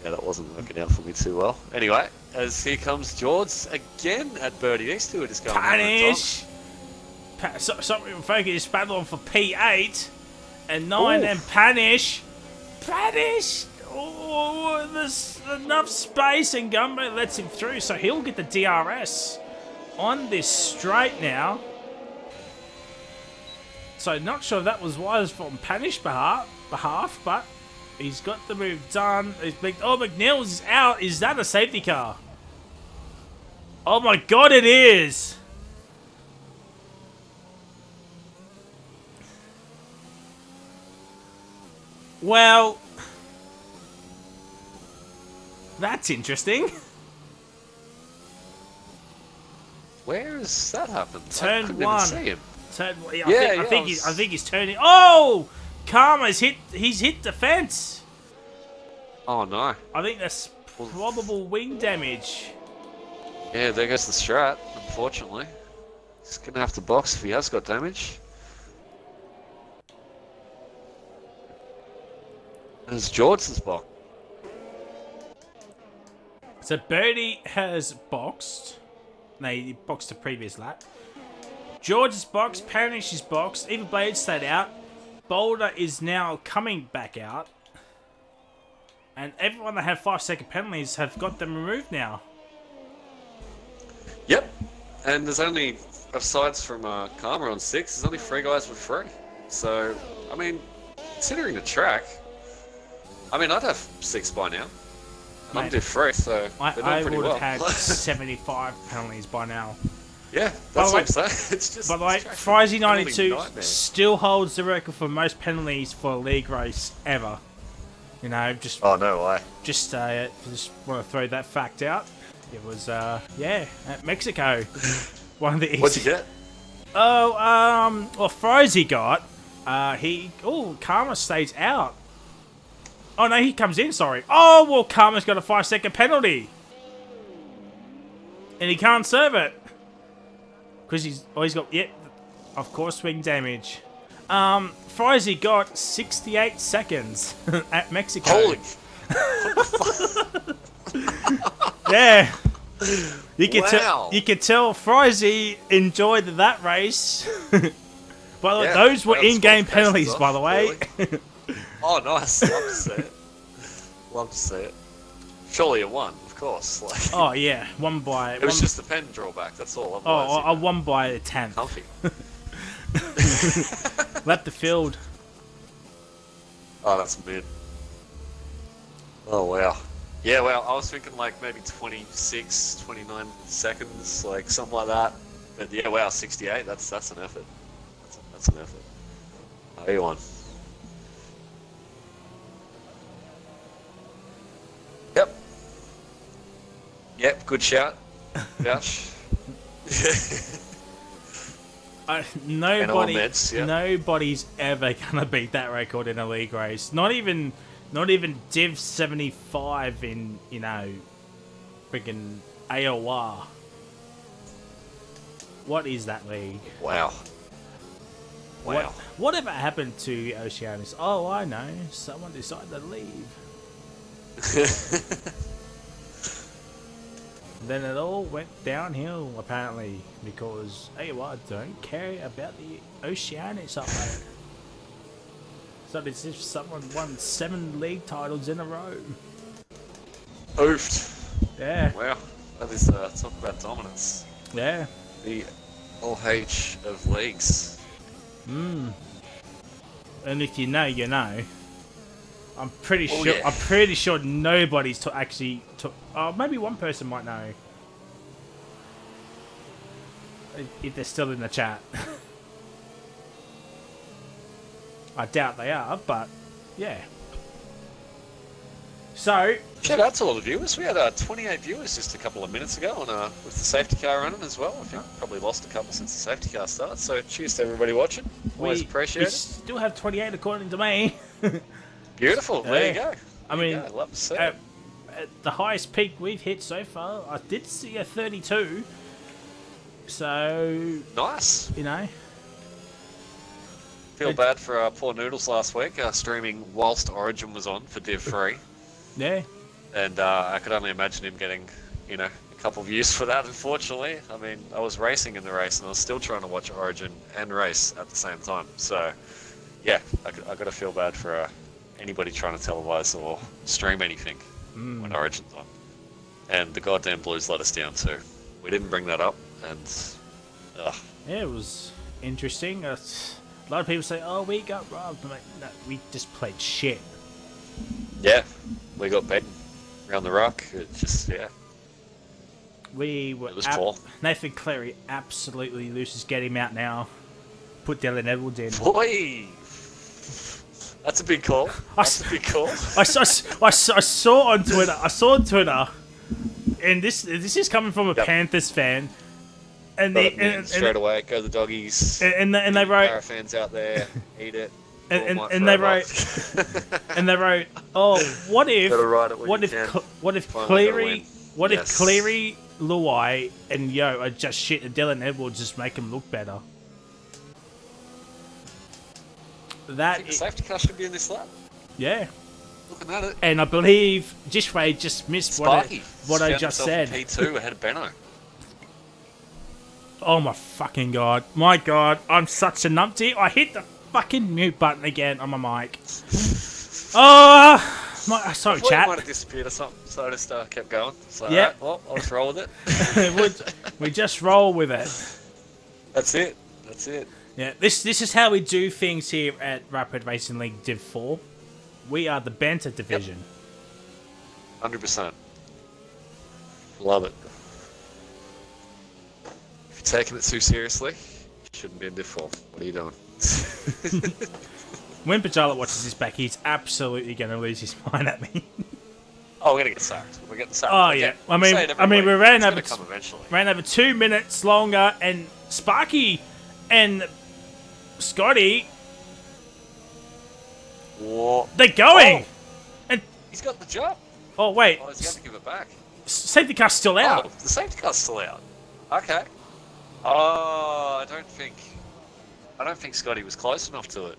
S2: yeah, that wasn't working out for me too well. Anyway, as here comes George again at Birdie. These two are just going
S1: Panish! Something focus battling for P8 and 9
S2: Ooh.
S1: and Panish. Panish! Oh, there's enough space and Gumbo lets him through, so he'll get the DRS on this straight now. So not sure if that was wise from Panish behalf, but he's got the move done. Oh, McNeil's is out. Is that a safety car? Oh my god, it is! Well, that's interesting.
S2: Where has that happened?
S1: Turn
S2: I couldn't
S1: 1.
S2: even see him.
S1: I think he's turning. Oh, Karma's he's hit the fence.
S2: Oh no!
S1: I think that's probable wing damage.
S2: Yeah, there goes the strat. Unfortunately, he's gonna have to box if he has got damage. There's George's box.
S1: So Birdie has boxed. No, he boxed the previous lap. George is boxed. Paranish is boxed. Evil Blade stayed out. Boulder is now coming back out. And everyone that had 5-second penalties have got them removed now.
S2: Yep. And there's only, aside from Karma on 6, there's only 3 guys with 3. So, I mean, considering the track, I mean, I'd have 6 by now. And I'm div 3, so they're doing
S1: I
S2: pretty
S1: would
S2: well.
S1: have had 75 penalties by now.
S2: Yeah, that's what I'm saying. It's just.
S1: By the way, Frizy92 still holds the record for most penalties for a league race ever. You know, just.
S2: Oh, no way.
S1: Just want to throw that fact out. It was, yeah, at Mexico. One of the.
S2: What'd you get?
S1: Oh, well, Frizy got. Karma stays out. Oh no, he comes in. Sorry. Oh well, Karma's got a 5-second penalty, and he can't serve it. Because he's got, of course, swing damage. Frizy got 68 seconds at Mexico.
S2: Holy.
S1: Yeah. You can tell Frizy enjoyed that race. By the way, those were in-game penalties, by the way.
S2: Really? Oh, nice. Love to see it. Love to see it. Surely a 1. Of course. Like,
S1: oh yeah, one by.
S2: It was just the pen drawback. That's all.
S1: I won by a 10th.
S2: Comfy.
S1: Left the field.
S2: Oh, that's mid. Oh wow. Yeah, well, I was thinking like maybe 26, 29 seconds, like something like that. But yeah, wow, 68. That's an effort. That's an effort. How you on? Yep. Yep, good shout. Vouch.
S1: Nobody's ever gonna beat that record in a league race. Not even Div 75 in, you know, freaking AOR. What is that league?
S2: Wow. Wow.
S1: Whatever happened to Oceanus? Oh, I know. Someone decided to leave. Then it all went downhill, apparently, because AOR don't care about the Oceanic side. So it's as if someone won 7 league titles in a row.
S2: Oofed.
S1: Yeah.
S2: Wow. That is, talk about dominance.
S1: Yeah.
S2: The OH of leagues.
S1: And if you know, you know. I'm pretty sure.
S2: Yeah.
S1: I'm pretty sure nobody's actually. Oh, maybe one person might know. If they're still in the chat. I doubt they are, but yeah. So
S2: shout out to all the viewers. We had 28 viewers just a couple of minutes ago, and with the safety car running as well. I think probably lost a couple since the safety car started. So cheers to everybody watching. Always appreciate it. We
S1: still have 28 according to me.
S2: Beautiful.
S1: Yeah.
S2: There you go.
S1: I mean,
S2: I'd love to see it.
S1: At the highest peak we've hit so far, I did see a 32. So
S2: nice.
S1: You know.
S2: Feel bad for poor Noodles last week, streaming whilst Origin was on for Div 3.
S1: Yeah.
S2: And I could only imagine him getting, you know, a couple of views for that, unfortunately. I mean, I was racing in the race, and I was still trying to watch Origin and race at the same time. So, yeah, I got to feel bad for anybody trying to televise or stream anything when Origin's on. And the goddamn Blues let us down, too. We didn't bring that up, and...
S1: Yeah, it was interesting. A lot of people say, "Oh, we got robbed." I'm like, no, we just played shit.
S2: Yeah, we got beaten around the rock. It just, yeah.
S1: It was
S2: poor.
S1: Nathan Cleary absolutely loses. Get him out now. Put Dylan Edwards in.
S2: Boy, that's a big call. That's a big call.
S1: I saw on Twitter. And this is coming from a Panthers fan. And
S2: straight away, go the doggies.
S1: And they wrote,
S2: Para fans out there, eat it.
S1: And they wrote, oh, what if Cleary, Luai, and Yo are just shit, and Dylan Edwards just make him look better.
S2: I think the safety car should be in this lap.
S1: Yeah.
S2: Looking at it.
S1: And I believe Jishway just missed
S2: Sparky.
S1: what I just said.
S2: P2 ahead of Benno.
S1: Oh my fucking god. My god, I'm such a numpty. I hit the fucking mute button again on my mic. Sorry,
S2: I
S1: chat.
S2: might have disappeared or something, so I just kept going. So,
S1: Yeah.
S2: right, well, I'll just roll with it.
S1: we just roll with it.
S2: That's it. That's it.
S1: Yeah, this is how we do things here at Rapid Racing League Div 4. We are the banter division.
S2: 100%. Love it. If you're taking it too seriously, you shouldn't be in Div 4. What are you doing?
S1: When Pajala watches this back, he's absolutely going to lose his mind at me.
S2: Oh, we're gonna get sacked. We're getting sacked.
S1: Oh yeah, I mean, we ran over 2 minutes longer, and Sparky and Scotty,
S2: Whoa.
S1: they're going.
S2: Oh,
S1: and
S2: he's got the job.
S1: oh wait,
S2: Oh, he's going to give it back.
S1: safety car's still out.
S2: Oh, the safety car's still out. Okay. Oh, I don't think Scotty was close enough to it.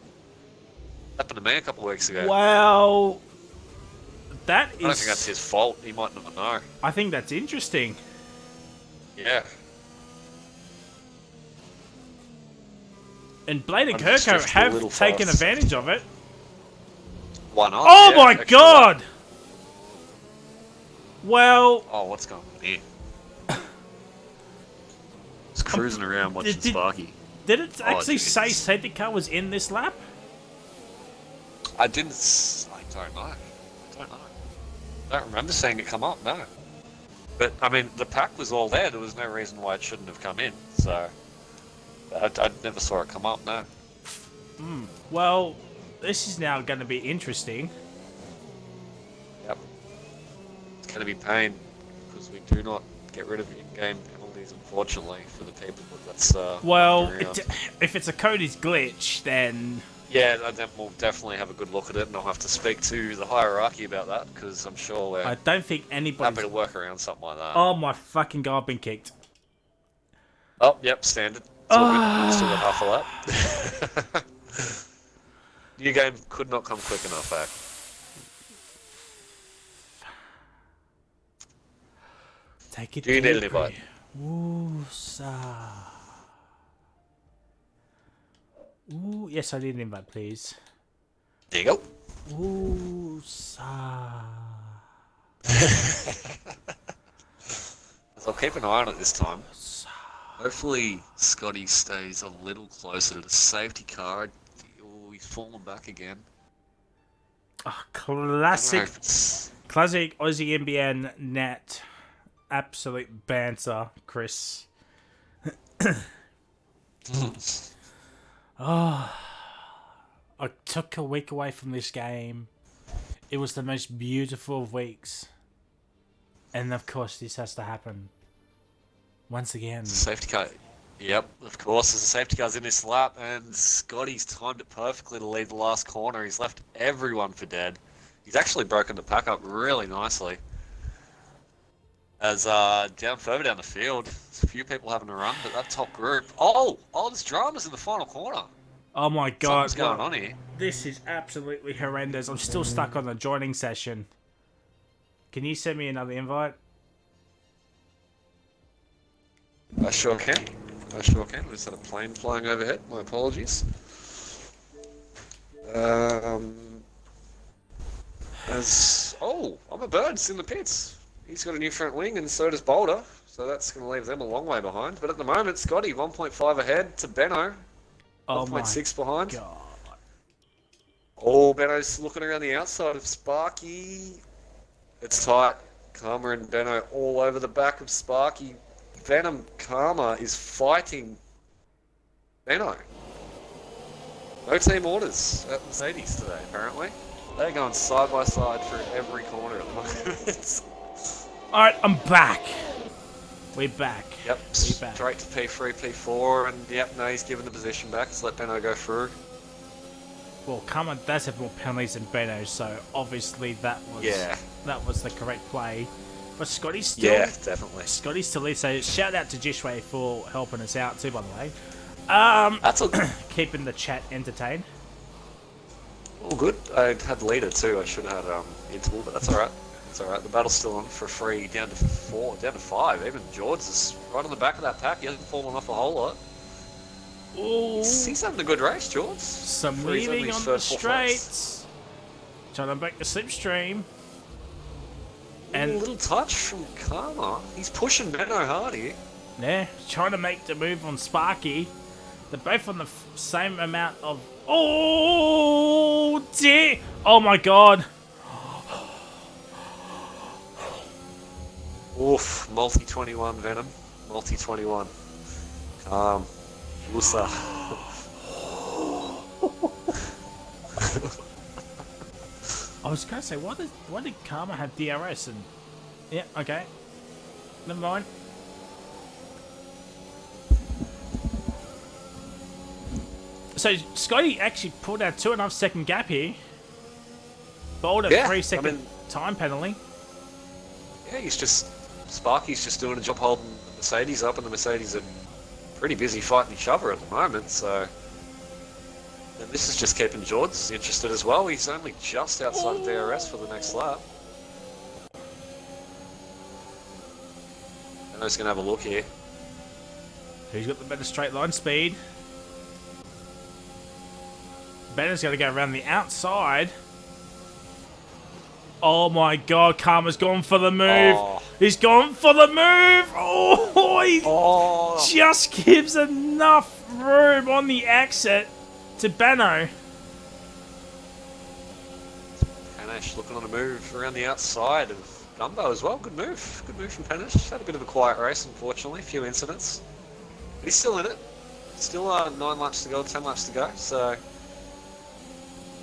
S2: Happened to me a couple of weeks ago.
S1: Well, that is.
S2: I don't think that's his fault. He might not know.
S1: I think that's interesting.
S2: Yeah.
S1: And Blade and
S2: I'm just
S1: Kirko
S2: a
S1: have
S2: little
S1: taken
S2: fast.
S1: advantage of it.
S2: Why not?
S1: Oh
S2: Yeah,
S1: my
S2: extra
S1: god!
S2: lap.
S1: Well,
S2: Oh, what's going on here? Just cruising around watching
S1: did-
S2: Sparky.
S1: did it actually
S2: geez.
S1: say safety car was in this lap?
S2: I don't know. I don't remember seeing it come up, no. But, I mean, the pack was all there. There was no reason why it shouldn't have come in. So, I never saw it come up, no.
S1: Well, this is now going to be interesting.
S2: Yep. It's going to be pain, because we do not get rid of in-game penalties, unfortunately, for the people that's...
S1: Well,
S2: around.
S1: if it's a Cody's glitch, then...
S2: Yeah, then we'll definitely have a good look at it, and I'll have to speak to the hierarchy about that, because I'm sure we're
S1: I don't think
S2: happy
S1: anybody's...
S2: to work around something like that.
S1: Oh my fucking god, I've been kicked.
S2: Oh, yep, standard. It's all good. Still got half a lap. New game could not come quick enough, eh?
S1: Take it
S2: Do you need an
S1: deeper.
S2: invite?
S1: Woo-sa. Ooh, yes, I need an invite, please.
S2: There you go.
S1: Woo-sa.
S2: I'll keep an eye on it this time. Hopefully Scotty stays a little closer to the safety car. Oh, he's fallen back again.
S1: Oh,
S2: I don't know
S1: classic
S2: if it's...
S1: Aussie NBN net. Absolute banter, Chris. I took a week away from this game. It was the most beautiful of weeks. And of course this has to happen. Once again.
S2: Safety car. Yep, of course. There's a safety car's in this lap, and Scotty's timed it perfectly to lead the last corner. He's left everyone for dead. He's actually broken the pack up really nicely. As down further down the field, there's a few people having a run, but that top group. Oh, there's dramas in the final corner.
S1: Oh my god.
S2: Something's going on here.
S1: This is absolutely horrendous. I'm still stuck on the joining session. Can you send me another invite?
S2: I sure can. We just had a plane flying overhead. My apologies. I'm a bird's in the pits. He's got a new front wing, and so does Boulder. So that's going to leave them a long way behind. But at the moment, Scotty 1.5 ahead to Benno. 1.6 behind.
S1: God.
S2: Oh, Benno's looking around the outside of Sparky. It's tight. Karma and Benno all over the back of Sparky. Venom Karma is fighting Benno. No team orders at Mercedes today, apparently. They're going side by side through every corner at the moment.
S1: Alright, I'm back. We're back.
S2: Yep,
S1: We're back.
S2: straight to P3, P4, and yep, no, he's given the position back. Let's let Benno go through.
S1: Well, Karma does have more penalties than Benno, so obviously that was the correct play. But Scotty's still...
S2: Yeah, definitely.
S1: Scotty's still lead, so shout out to Jishway for helping us out too, by the way.
S2: That's a...
S1: Keeping the chat entertained.
S2: All good. I had leader too. I should have had interval, but that's all right. That's all right. The battle's still on for 3, down to 4, down to 5. Even George is right on the back of that pack. He hasn't fallen off a whole lot.
S1: Ooh.
S2: He's having a good race, George.
S1: Some weaving on the straights. Trying to break the slipstream.
S2: And a little touch from Karma. He's pushing Benno hard here.
S1: Yeah, trying to make the move on Sparky. They're both on the same amount of... Oh, dear. Oh, my God.
S2: Oof. Multi-21 Venom. Multi-21. Usa.
S1: I was going to say, why did Karma have DRS? And yeah, okay. Never mind. So Scotty actually pulled out 2.5 second gap here. Bowled a 3-second time penalty.
S2: Yeah, Sparky's just doing a job holding the Mercedes up, and the Mercedes are pretty busy fighting each other at the moment, so... And this is just keeping George interested as well. He's only just outside of DRS for the next lap. And I was going to have a look here.
S1: Who's got the better straight line speed? Benner's going to go around the outside. Oh my God, Karma's gone for the move.
S2: Oh.
S1: He's gone for the move. Oh, he just gives enough room on the exit to Benno.
S2: Panish looking on a move around the outside of Gumbo as well. Good move. Good move from Panish. Had a bit of a quiet race, unfortunately. A few incidents. But he's still in it. Still 9 laps to go, 10 laps to go. So,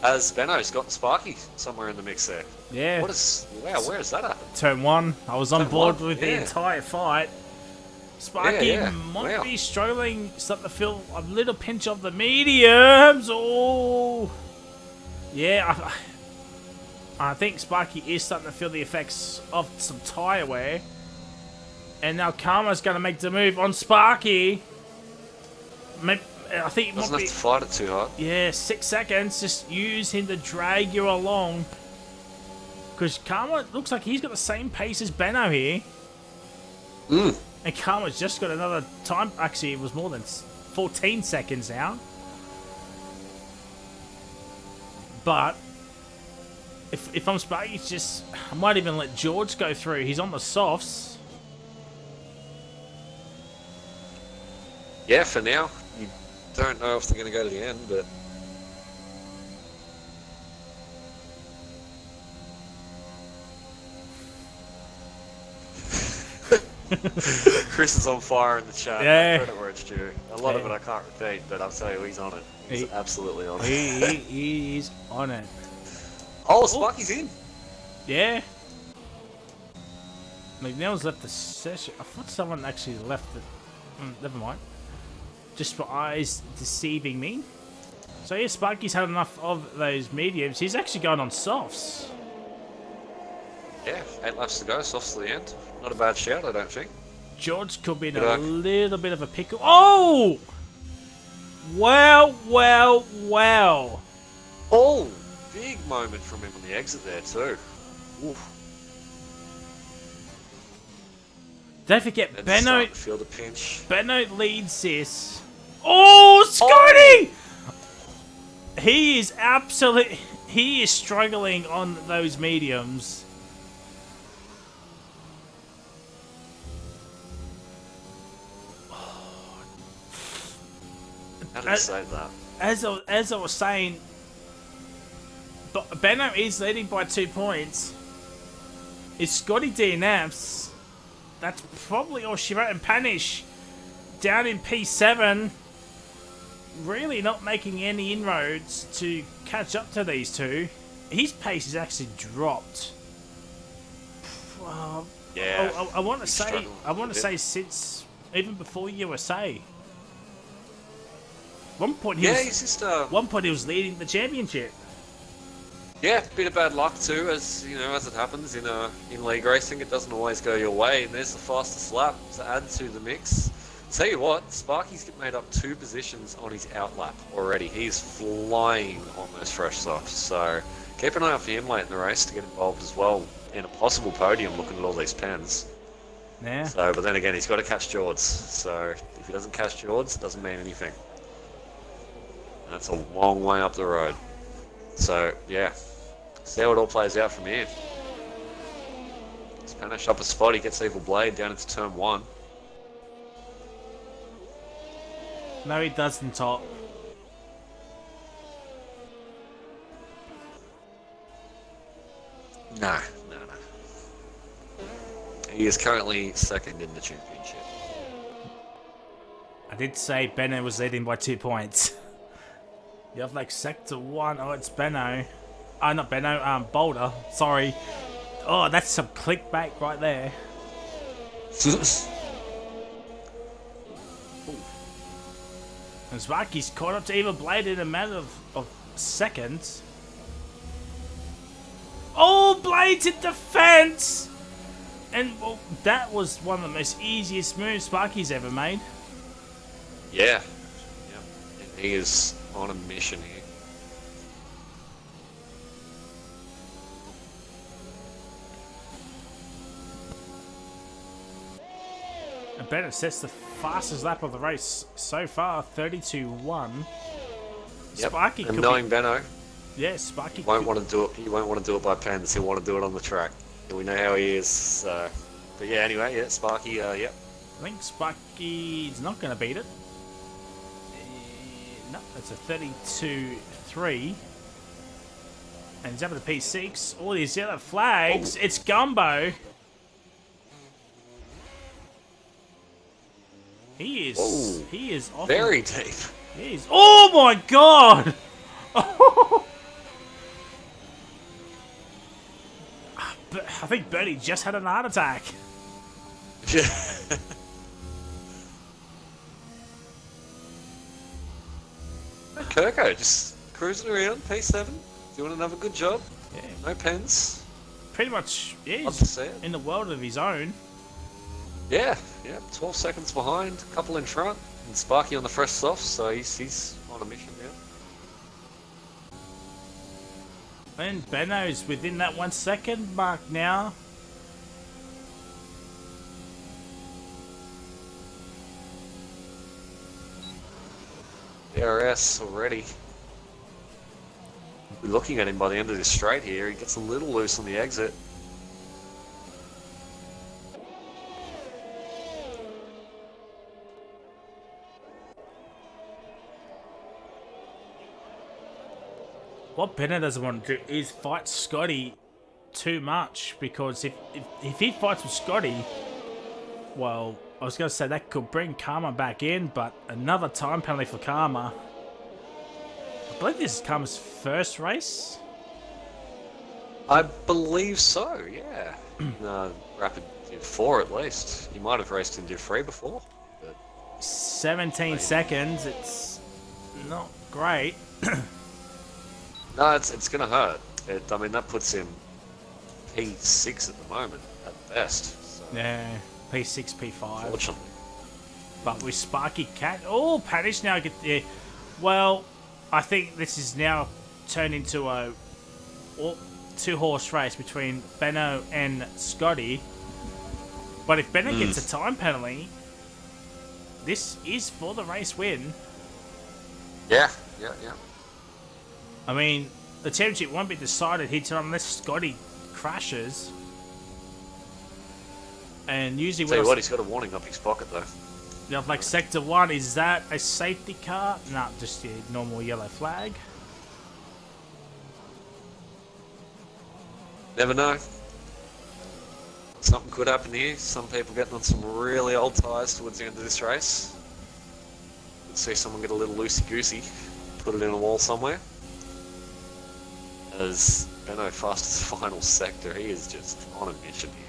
S2: as Benno's got Sparky somewhere in the mix there.
S1: Yeah.
S2: Wow, where has that happened?
S1: Turn 1. I was on board with the entire fight. Sparky might be struggling, starting to feel a little pinch of the mediums. Oh, yeah. I think Sparky is starting to feel the effects of some tyre wear. And now Karma's going to make the move on Sparky. I think he
S2: doesn't have to fight it too hard.
S1: Yeah, 6 seconds. Just use him to drag you along. Because Karma looks like he's got the same pace as Benno here. And Karma's just got another time. Actually, it was more than 14 seconds now. But if I'm Sparky, I might even let George go through. He's on the softs.
S2: Yeah, for now. You don't know if they're going to go to the end, but... Chris is on fire in the chat.
S1: Yeah.
S2: Credit where it's due. A lot of it I can't repeat, but I'll tell you, he's on it. He's absolutely on it.
S1: He's on it.
S2: Oh, Sparky's in.
S1: Yeah. McNeil's left the session. I thought someone actually left it. Never mind. Just for eyes deceiving me. So yeah, Sparky's had enough of those mediums. He's actually going on softs.
S2: Yeah, 8 laps to go, softs to the end. Not a bad shout, I don't think.
S1: George could be in a little bit of a pickle. Oh! Wow, wow, wow.
S2: Oh! Big moment from him on the exit there too. Oof.
S1: Don't forget, Benno.
S2: Feel the pinch.
S1: Benno leads this. Oh, Scotty! He is absolutely. He is struggling on those mediums.
S2: How did I say that?
S1: As I was saying, Benno is leading by 2 points. It's Scotty DNFs. That's probably all she wrote. And Panish down in P7, really not making any inroads to catch up to these two. His pace has actually dropped.
S2: Yeah.
S1: I want to say since even before USA. One point he was leading the championship.
S2: Yeah, bit of bad luck too, as you know, as it happens in league racing, it doesn't always go your way. And there's the fastest lap to add to the mix. Tell you what, Sparky's made up 2 positions on his outlap already. He's flying on those fresh softs, so keep an eye out for him late in the race to get involved as well in a possible podium looking at all these pens.
S1: Yeah.
S2: So, but then again, he's got to catch George, so if he doesn't catch George, it doesn't mean anything. And that's a long way up the road. So, yeah, see how it all plays out from here. Spanish up a spot, he gets Evil Blade down into turn 1.
S1: No, he doesn't, top.
S2: No. He is currently 2nd in the championship.
S1: I did say Benno was leading by 2 points. You have like sector 1. Oh, it's Benno. Not Benno, Boulder. Sorry. Oh, that's some clickbait right there. And Sparky's caught up to Evil Blade in a matter of seconds. Oh, Blade's in defense! And well, that was one of the most easiest moves Sparky's ever made.
S2: Yeah. And he is on a mission here.
S1: And Bennett sets the fastest lap of the race so far, 32.1.
S2: Yep.
S1: Sparky
S2: and
S1: could
S2: knowing
S1: be...
S2: Benno,
S1: Yeah, Sparky
S2: won't want to do it. He won't want to do it by pens. He'll want to do it on the track. And we know how he is. So. But yeah, anyway, yeah, Sparky. Yep.
S1: I think Sparky's not going to beat it. No, that's a 32.3. And he's up at the P6. All these yellow flags. It's Gumbo. He is.
S2: Whoa.
S1: He is off.
S2: Very deep.
S1: He is. Oh my god! I think Bertie just had an heart attack.
S2: Kirko just cruising around, P7, doing another good job.
S1: Yeah.
S2: No pens.
S1: Pretty much, yeah,
S2: Love to
S1: he's
S2: see it.
S1: in the world of his own.
S2: Yeah, 12 seconds behind, a couple in front, and Sparky on the fresh soft, so he's on a mission now.
S1: And Benno's within that 1 second mark now.
S2: DRS already. We're looking at him by the end of this straight here. He gets a little loose on the exit.
S1: What Benno doesn't want to do is fight Scotty too much, because if he fights with Scotty, well, I was going to say that could bring Karma back in, but another time penalty for Karma. I believe this is Karma's first race.
S2: I believe so, yeah. Rapid Div 4 at least. He might have raced in Div 3 before. But
S1: 17 seconds, it's not great.
S2: no, it's going to hurt. I mean, that puts him P6 at the moment, at best. So,
S1: Yeah, P6, P5.
S2: fortunately.
S1: But with Sparky Cat... Oh, Panish now get there. Well, I think this is now turned into a two-horse race between Benno and Scotty. But if Benno gets a time penalty, this is for the race win.
S2: Yeah.
S1: I mean, the championship won't be decided here tonight unless Scotty crashes. And usually...
S2: Tell you what, he's got a warning up his pocket, though.
S1: You know, like Sector 1, is that a safety car? Nah, just your normal yellow flag.
S2: Never know. Something could happen here. Some people getting on some really old tyres towards the end of this race. Could see someone get a little loosey-goosey, put it in a wall somewhere. As Benno fastest final sector, he is just on a mission here.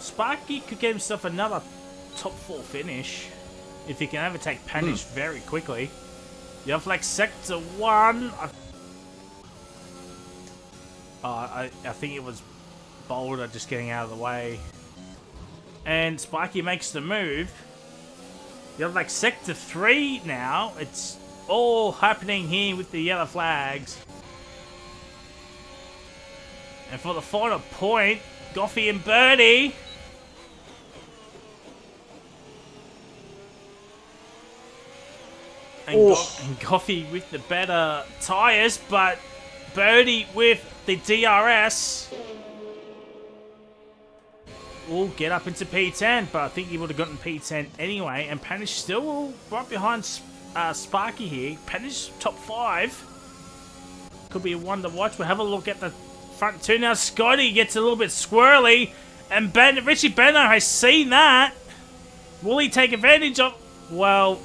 S1: Sparky could get himself another top 4 finish if he can overtake Panish very quickly. You have like Sector 1. I think it was boulder just getting out of the way. And Sparky makes the move. You're like Sector 3 now. It's all happening here with the yellow flags. And for the final point, Goffy and Birdie. And Goffy with the better tyres, but Birdie with the DRS will get up into P10, but I think he would have gotten P10 anyway. And Panish still right behind Sparky here. Panish top 5. Could be one to watch. We'll have a look at the front two now. Scotty gets a little bit squirrely, and Richie Benno has seen that. Will he take advantage of? Well,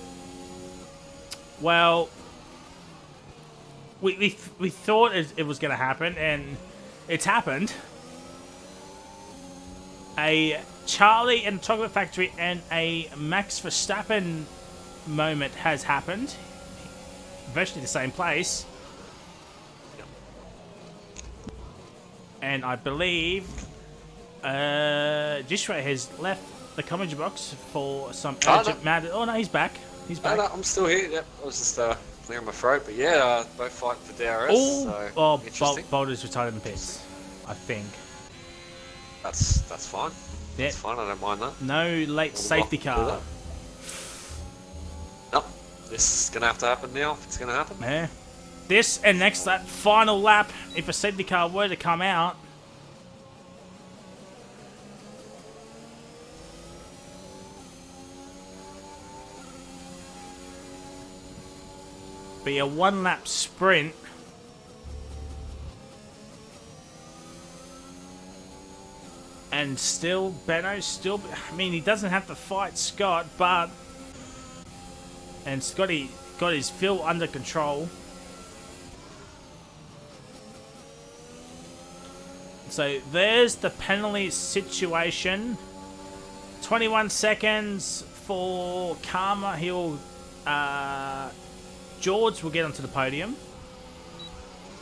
S1: we thought it was going to happen, and it's happened. A Charlie and Chocolate Factory and a Max Verstappen moment has happened. Virtually the same place. And I believe Jishre has left the commentary box for some urgent matter. Oh no, he's back. He's back.
S2: No, I'm still here. Yep, I was just clearing my throat. But yeah, both fighting for DRS. So
S1: Boulder's retired in the pits, I think.
S2: That's fine. That's fine. I don't mind that.
S1: No late safety car.
S2: Nope. This is gonna have to happen now. If it's gonna happen.
S1: Yeah. This and next that final lap, if a safety car were to come out. Be a 1 lap sprint. And still, Benno's still... I mean, he doesn't have to fight Scott, but... And Scotty got his fill under control. So, there's the penalty situation. 21 seconds for Karma. He'll... George will get onto the podium.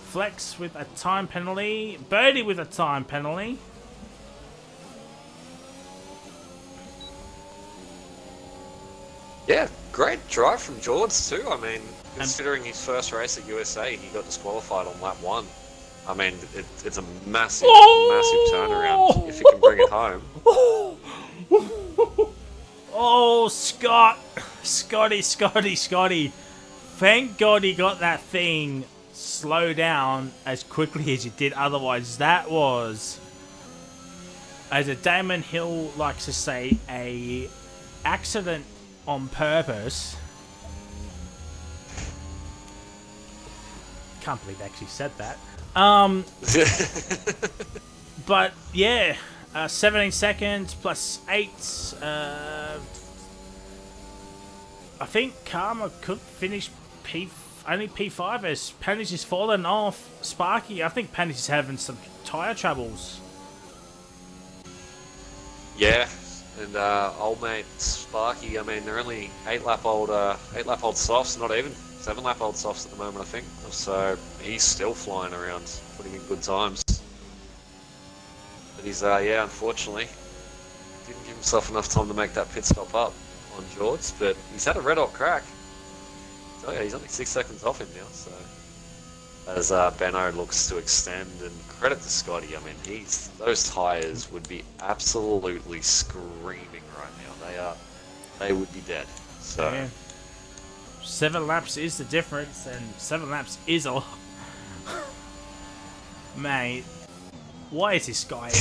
S1: Flex with a time penalty. Birdie with a time penalty.
S2: Yeah, great drive from George too. I mean, considering his first race at USA, he got disqualified on lap 1. I mean, it's a massive, massive turnaround if he can bring it home.
S1: Oh, Scotty. Thank God he got that thing slowed down as quickly as he did. Otherwise, that was, as a Damon Hill likes to say, a accident on purpose. Can't believe I actually said that. But yeah, 17 seconds plus 8. I think Karma could finish only P5 as Panish has fallen off Sparky. I think Panish is having some tyre troubles.
S2: Yeah, and old mate Sparky. I mean, they're only 8-lap-old softs, not even 7-lap-old softs at the moment, I think. So he's still flying around, putting in good times. But he's yeah, unfortunately, didn't give himself enough time to make that pit stop up on George, but he's had a red hot crack. So yeah, he's only 6 seconds off him now. So as Benno looks to extend, and credit to Scotty, I mean, those tyres would be absolutely screaming right now. They would be dead. So
S1: yeah. 7 laps is the difference, and 7 laps is a lot. Mate, why is this guy in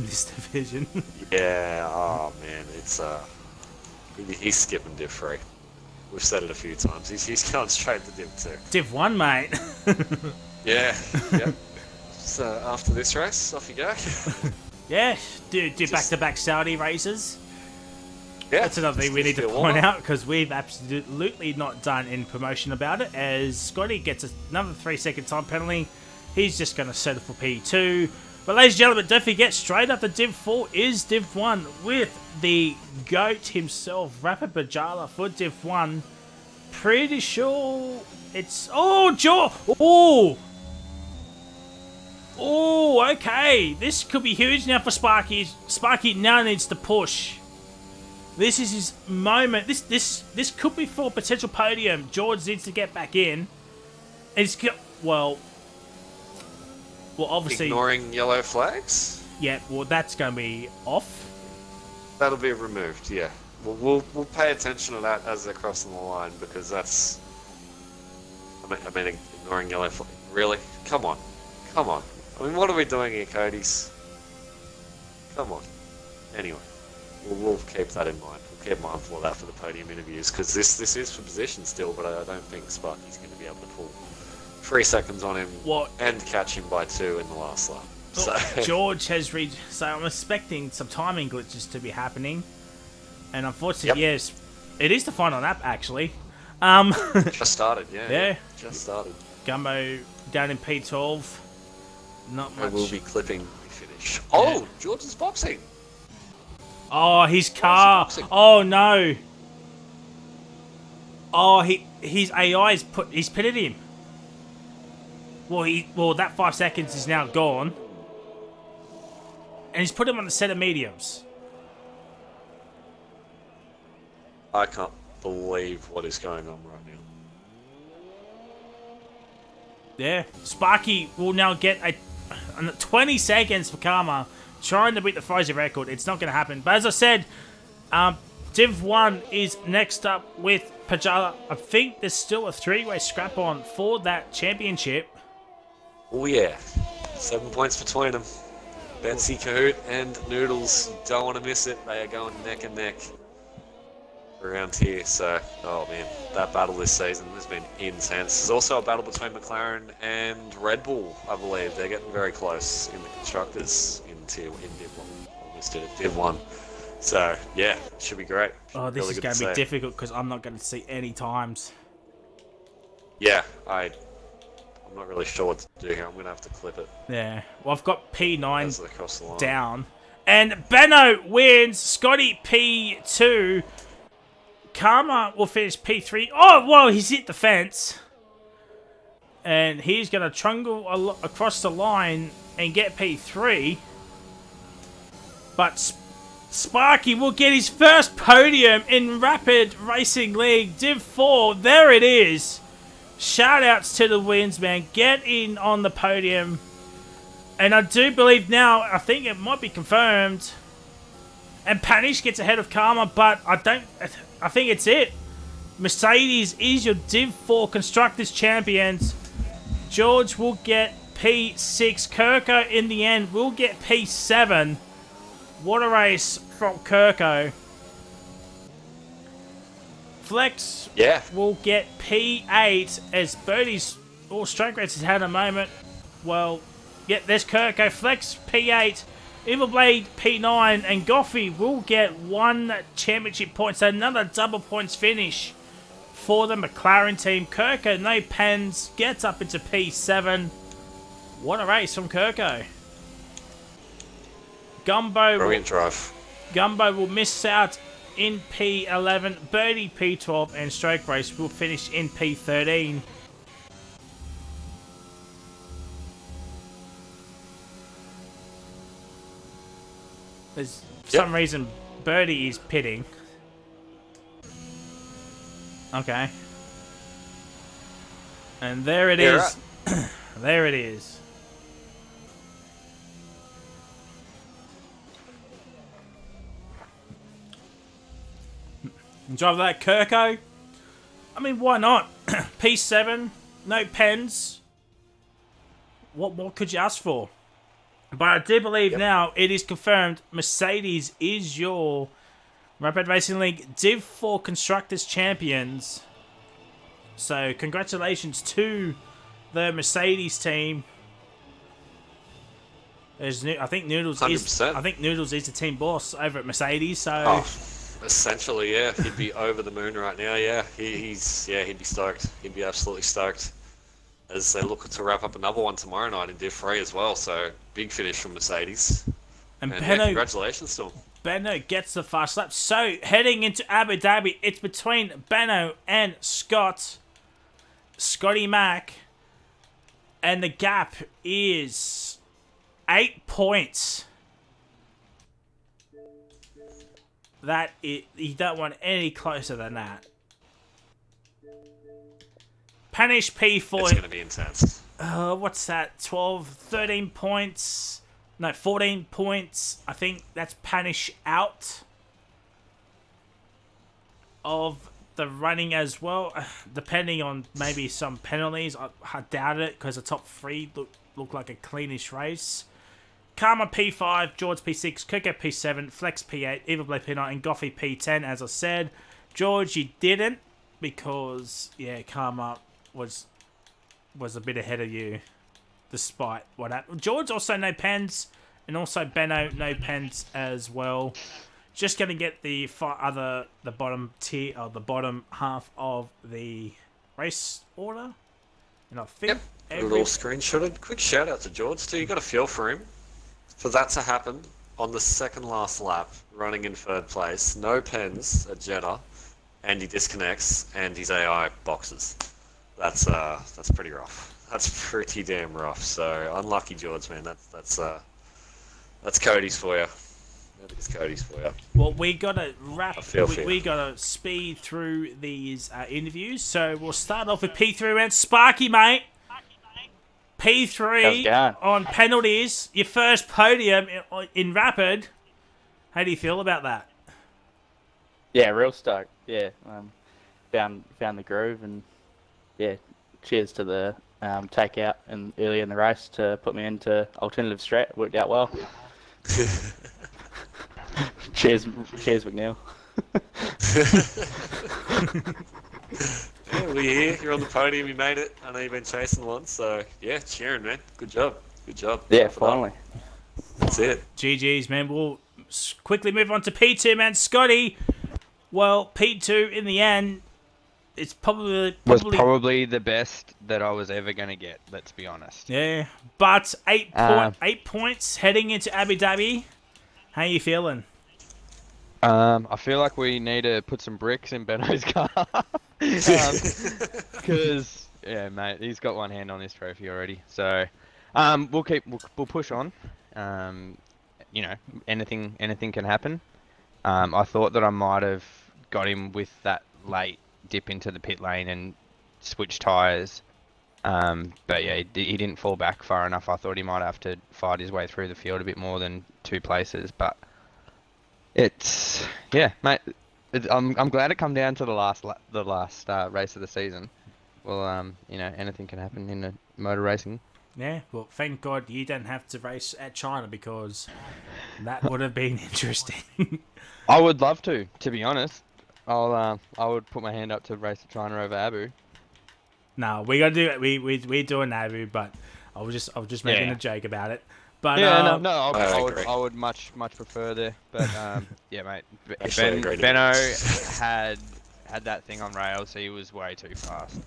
S1: this division?
S2: Yeah, oh man, it's he's skipping Div 3. We've said it a few times. He's going straight to Div 2.
S1: Div 1, mate.
S2: Yeah. So after this race, off you go.
S1: Yeah, do back-to-back Saudi races.
S2: Yeah,
S1: that's another thing we need to point out, because we've absolutely not done any promotion about it, as Scotty gets another 3-second time penalty. He's just going to settle for P2. But ladies and gentlemen, don't forget, straight after Div 4 is Div 1 with the GOAT himself, Rapid Bajala for Div 1. Pretty sure it's... Oh, Joe! Oh! Oh, okay. This could be huge now for Sparky. Sparky now needs to push. This is his moment. This could be for a potential podium. George needs to get back in. Well, obviously
S2: ignoring yellow flags.
S1: Yeah, well, that's going to be off.
S2: That'll be removed. Yeah, we'll pay attention to that as they're crossing the line because that's. I mean, ignoring yellow flag. Really? Come on. I mean, what are we doing here, Cody's? Come on. Anyway, we'll keep that in mind. We'll keep mindful of that for the podium interviews because this is for position still, but I don't think Sparky's going to be able to pull 3 seconds on him and catch him by 2 in the last lap. So
S1: George has reached. So I'm expecting some timing glitches to be happening, and unfortunately, yes, it is the final lap actually.
S2: Just started, yeah. Just started.
S1: Gumbo down in P12. Not much.
S2: We'll be clipping the finish. Oh, George is boxing.
S1: Oh, his car. Oh no. Oh, his AI he's pitted him. Well, that 5 seconds is now gone. And he's put him on the set of mediums.
S2: I can't believe what is going on right now.
S1: Yeah, Sparky will now get a 20 seconds for Karma, trying to beat the Frozen record. It's not going to happen. But as I said, Div 1 is next up with Pajala. I think there's still a 3-way scrap on for that championship.
S2: Oh yeah, 7 points between them. Betsy, Kahoot, and Noodles. Don't want to miss it. They are going neck and neck around here. So, oh man, that battle this season has been intense. There's also a battle between McLaren and Red Bull, I believe. They're getting very close in the constructors in Div 1. Almost did it, Div 1. So, yeah, it should be great.
S1: Oh, this is going to be difficult because I'm not going to see any times.
S2: Yeah, I'm not really sure what to do here. I'm going to have to clip it.
S1: Yeah. Well, I've got P9
S2: across the line.
S1: down. And Benno wins. Scotty P2. Karma will finish P3. Oh, well, he's hit the fence. And he's going to trundle across the line and get P3. But Sparky will get his first podium in Rapid Racing League Div 4. There it is. Shoutouts to the wins, man. Get in on the podium. And I do believe now, I think it might be confirmed. And Panish gets ahead of Karma, but I think it's it. Mercedes is your Div 4 Constructors Champions. George will get P6. Kirko, in the end, will get P7. What a race from Kirko. Flex will get P8 as Birdie's Strike Race has had a moment. Well, yeah, there's Kirko. Flex P8. Everblade P9 and Goffey will get 1 championship point. So another double points finish for the McLaren team. Kirko, no pens, gets up into P7. What a race from Kirko.
S2: Brilliant drive.
S1: Gumbo will miss out in P11. Birdie P12 and Stroke Race will finish in P13. There's for some reason Birdie is pitting. Okay. And there it is. Right. There it is. Drive that Kirko. I mean, why not? P7, no pens. What could you ask for? But I do believe now it is confirmed Mercedes is your Rapid Racing League Div 4 Constructors Champions. So congratulations to the Mercedes team. I think Noodles 100%. is the team boss over at Mercedes. So
S2: essentially, yeah, he'd be over the moon right now. Yeah, he'd be stoked. He'd be absolutely stoked as they look to wrap up another one tomorrow night in Div 3 as well. So big finish from Mercedes. And Benno, congratulations to him.
S1: Benno gets the fast lap. So heading into Abu Dhabi, it's between Benno and Scotty Mack, and the gap is 8 points. You don't want any closer than that. Panish P4.
S2: It's going to be intense.
S1: What's that? 12, 13 points. No, 14 points. I think that's Panish out of the running as well. Depending on maybe some penalties. I doubt it because the top 3 look like a cleanish race. Karma P5, George P6, Coco P7, Flex P8, Everblade P9, and Goffy P10. As I said, George, you didn't because Karma was a bit ahead of you, despite what happened. George also no pens, and also Benno no pens as well. Just gonna get the bottom tier or the bottom half of the race order, and I think
S2: Put it all screenshotted. Quick shout out to George too. You got a feel for him. For that to happen on the second last lap, running in 3rd place, no pens at Jeddah, and he disconnects, and his AI boxes. That's pretty rough. That's pretty damn rough. So unlucky, George, man. That's Cody's for you. That is Cody's for you.
S1: Well, we gotta wrap. We gotta speed through these interviews. So we'll start off with P3 and Sparky, mate. P3 on penalties. Your first podium in Rapid. How do you feel about that?
S3: Yeah, real stoked. Yeah, found the groove, and cheers to the takeout and early in the race to put me into alternative strat. Worked out well. cheers, McNeil.
S2: Yeah, we're here. You're on the podium. You made it. I know you've been chasing one, so yeah, cheering, man. Good job.
S3: Yeah, finally.
S2: That's it.
S1: GG's, man. We'll quickly move on to P2, man. Scotty. Well, P2 in the end, it's probably
S4: the best that I was ever going to get. Let's be honest.
S1: Yeah, but 8 points heading into Abu Dhabi. How you feeling?
S4: I feel like we need to put some bricks in Benno's car. Because mate, he's got one hand on this trophy already. So we'll push on. Anything can happen. I thought that I might have got him with that late dip into the pit lane and switch tyres. But yeah, he didn't fall back far enough. I thought he might have to fight his way through the field a bit more than 2 places. But mate. I'm glad it come down to the last race of the season. Well, anything can happen in motor racing.
S1: Yeah, well, thank God you don't have to race at China because that would have been interesting.
S4: I would love to be honest. I would put my hand up to race at China over Abu.
S1: No, we gotta do it. We're doing Abu, but I was just making a joke about it. But
S4: I would much prefer there. But yeah, mate. Benno had that thing on rails. He was way too fast.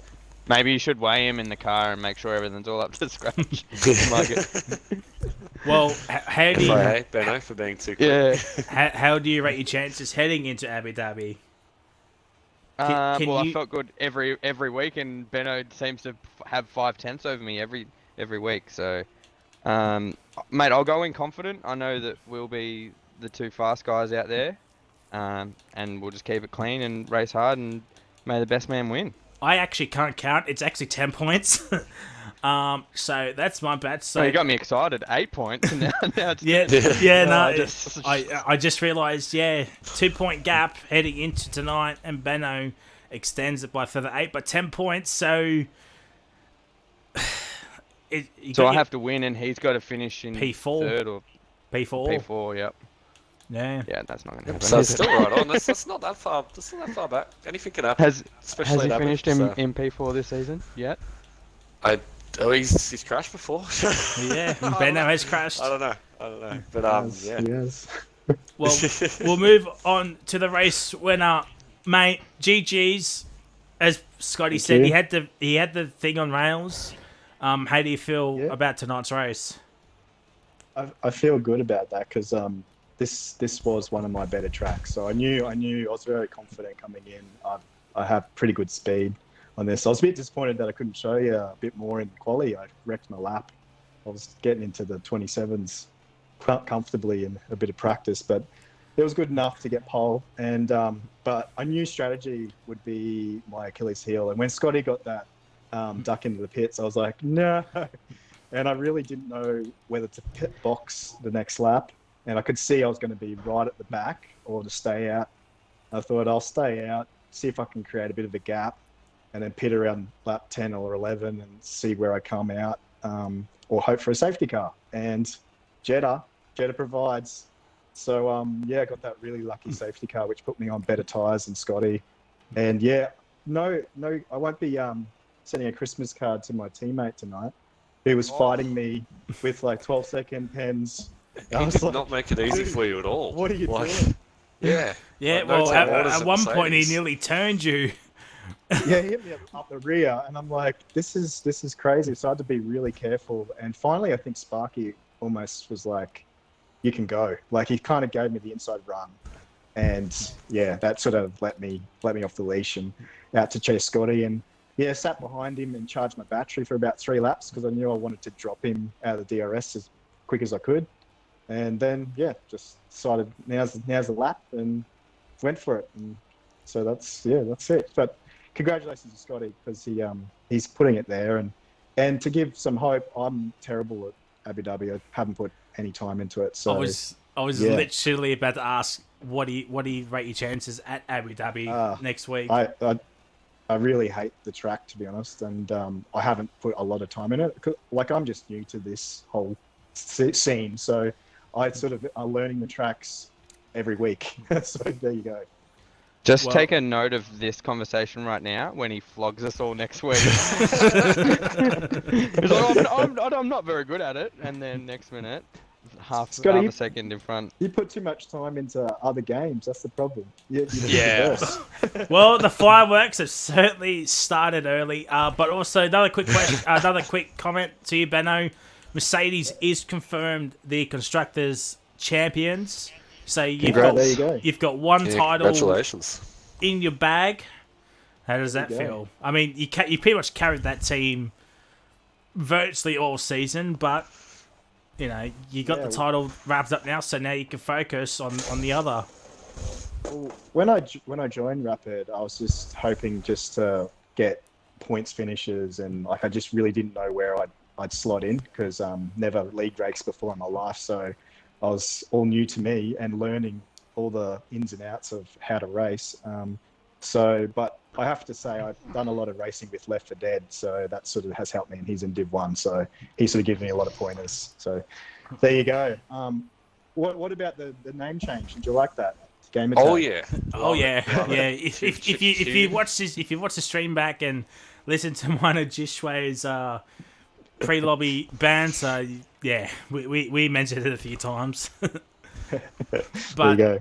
S4: Maybe you should weigh him in the car and make sure everything's all up to scratch.
S1: Well, how do you
S2: hate Benno for being too quick?
S1: Yeah. How do you rate your chances heading into Abu Dhabi?
S4: I felt good every week, and Benno seems to have 5/10 over me every week. So. Mate, I'll go in confident. I know that we'll be the 2 fast guys out there, and we'll just keep it clean and race hard, and may the best man win.
S1: I actually can't count. It's actually 10 points. So that's my bad. So
S4: you got me excited. 8 points. Now it's
S1: I just realised. 2-point gap heading into tonight, and Benno extends it by further 8, but 10 points. So.
S4: I have to win, and he's got to finish in
S1: P4.
S4: 3rd or
S1: P4.
S4: P4, yep.
S1: Yeah.
S4: Yeah, that's not going to happen.
S2: So it's still right on. That's not that far. That's not that far back. Anything can happen.
S4: Has he finished in P4 this season yet?
S2: He's crashed before.
S1: Yeah, Benno has crashed.
S2: I don't know. But
S5: Yes.
S1: Well, we'll move on to the race winner, mate. GG's, as Scotty said, he had the thing on rails. How do you feel about tonight's race?
S5: I feel good about that because this was one of my better tracks. So I knew I was very confident coming in. I have pretty good speed on this. I was a bit disappointed that I couldn't show you a bit more in quali. I wrecked my lap I was getting into the 27s comfortably in a bit of practice, but it was good enough to get pole. And but I knew strategy would be my Achilles heel. And when Scotty got that duck into the pits, I was like, no. And I really didn't know whether to pit box the next lap. And I could see I was going to be right at the back or to stay out. I thought I'll stay out, see if I can create a bit of a gap, and then pit around lap 10 or 11 and see where I come out, or hope for a safety car. And Jeddah provides. So, yeah, I got that really lucky safety car, which put me on better tyres than Scotty. And, yeah, no, I won't be sending a Christmas card to my teammate tonight, who was fighting me with, like, 12-second pens.
S2: He did not make it easy for you at all.
S5: What are you doing?
S2: Yeah.
S1: Yeah,
S2: like,
S1: well,
S2: no
S1: at one point he nearly turned you.
S5: Yeah, he hit me up the rear, and I'm like, this is crazy. So I had to be really careful. And finally, I think Sparky almost was like, you can go. Like, he kind of gave me the inside run. And, yeah, that sort of let me off the leash and out to chase Scotty. And, yeah, sat behind him and charged my battery for about 3 laps because I knew I wanted to drop him out of the DRS as quick as I could. And then, yeah, just decided now's the lap and went for it. And so that's it. But congratulations to Scotty because he's putting it there. And to give some hope, I'm terrible at Abu Dhabi. I haven't put any time into it. So
S1: I was literally about to ask what do you rate your chances at Abu Dhabi next week?
S5: I really hate the track, to be honest, and I haven't put a lot of time in it. Like, I'm just new to this whole scene, so I sort of are learning the tracks every week. So there you go.
S4: Just take a note of this conversation right now when he flogs us all next week. He's like, I'm not very good at it, and then next minute, half a second in front.
S5: You put too much time into other games. That's the problem.
S2: Yeah.
S1: Well, the fireworks have certainly started early. But also another quick question, another quick comment to you, Benno. Mercedes is confirmed the constructors' champions. So you've got one title.
S2: Congratulations.
S1: In your bag. How does that feel? I mean, you pretty much carried that team virtually all season, but you know you got the title wrapped up now, so now you can focus on the other.
S5: Well, when I joined Rapid, I was just hoping just to get points finishes, and like I just really didn't know where I'd slot in because never league raced before in my life, so I was all new to me and learning all the ins and outs of how to race. But I have to say I've done a lot of racing with Left 4 Dead, so that sort of has helped me, and he's in Div 1, so he sort of gives me a lot of pointers. So there you go. What about the name change? Did you like that? Game attack?
S2: Oh yeah.
S1: Yeah. If you watch the stream back and listen to one of Jishway's pre-lobby banter, yeah, we mentioned it a few times. But
S5: there you go.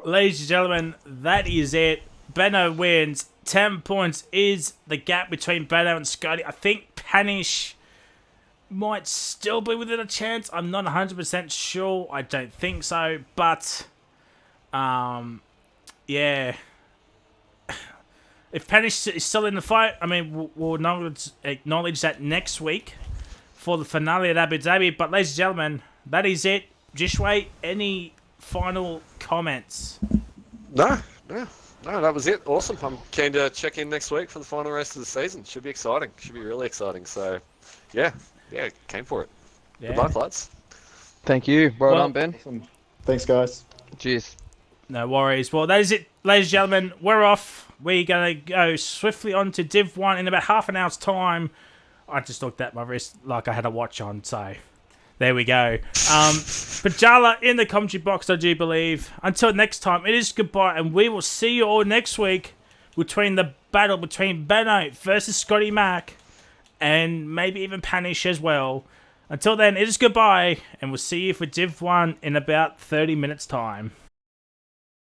S1: ladies and gentlemen, that is it. Benno wins. 10 points is the gap between Benno and Scotty. I think Panish might still be within a chance. I'm not 100% sure. I don't think so. But, yeah. If Panish is still in the fight, I mean, we'll acknowledge that next week for the finale at Abu Dhabi. But, ladies and gentlemen, that is it. Jishway, any final comments?
S2: No, that was it. Awesome. I'm keen to check in next week for the final race of the season. Should be exciting. Should be really exciting. So, yeah, came for it.
S1: Yeah.
S2: Good luck, lads.
S4: Thank you. Well done, Ben.
S5: Awesome. Thanks, guys.
S4: Cheers.
S1: No worries. Well, that is it, ladies and gentlemen. We're off. We're going to go swiftly on to Div 1 in about half an hour's time. I just looked at my wrist like I had a watch on, so there we go. Pajala in the commentary box, I do believe. Until next time, it is goodbye, and we will see you all next week between the battle between Benno versus Scotty Mac, and maybe even Panish as well. Until then, it is goodbye, and we'll see you for Div 1 in about 30 minutes' time.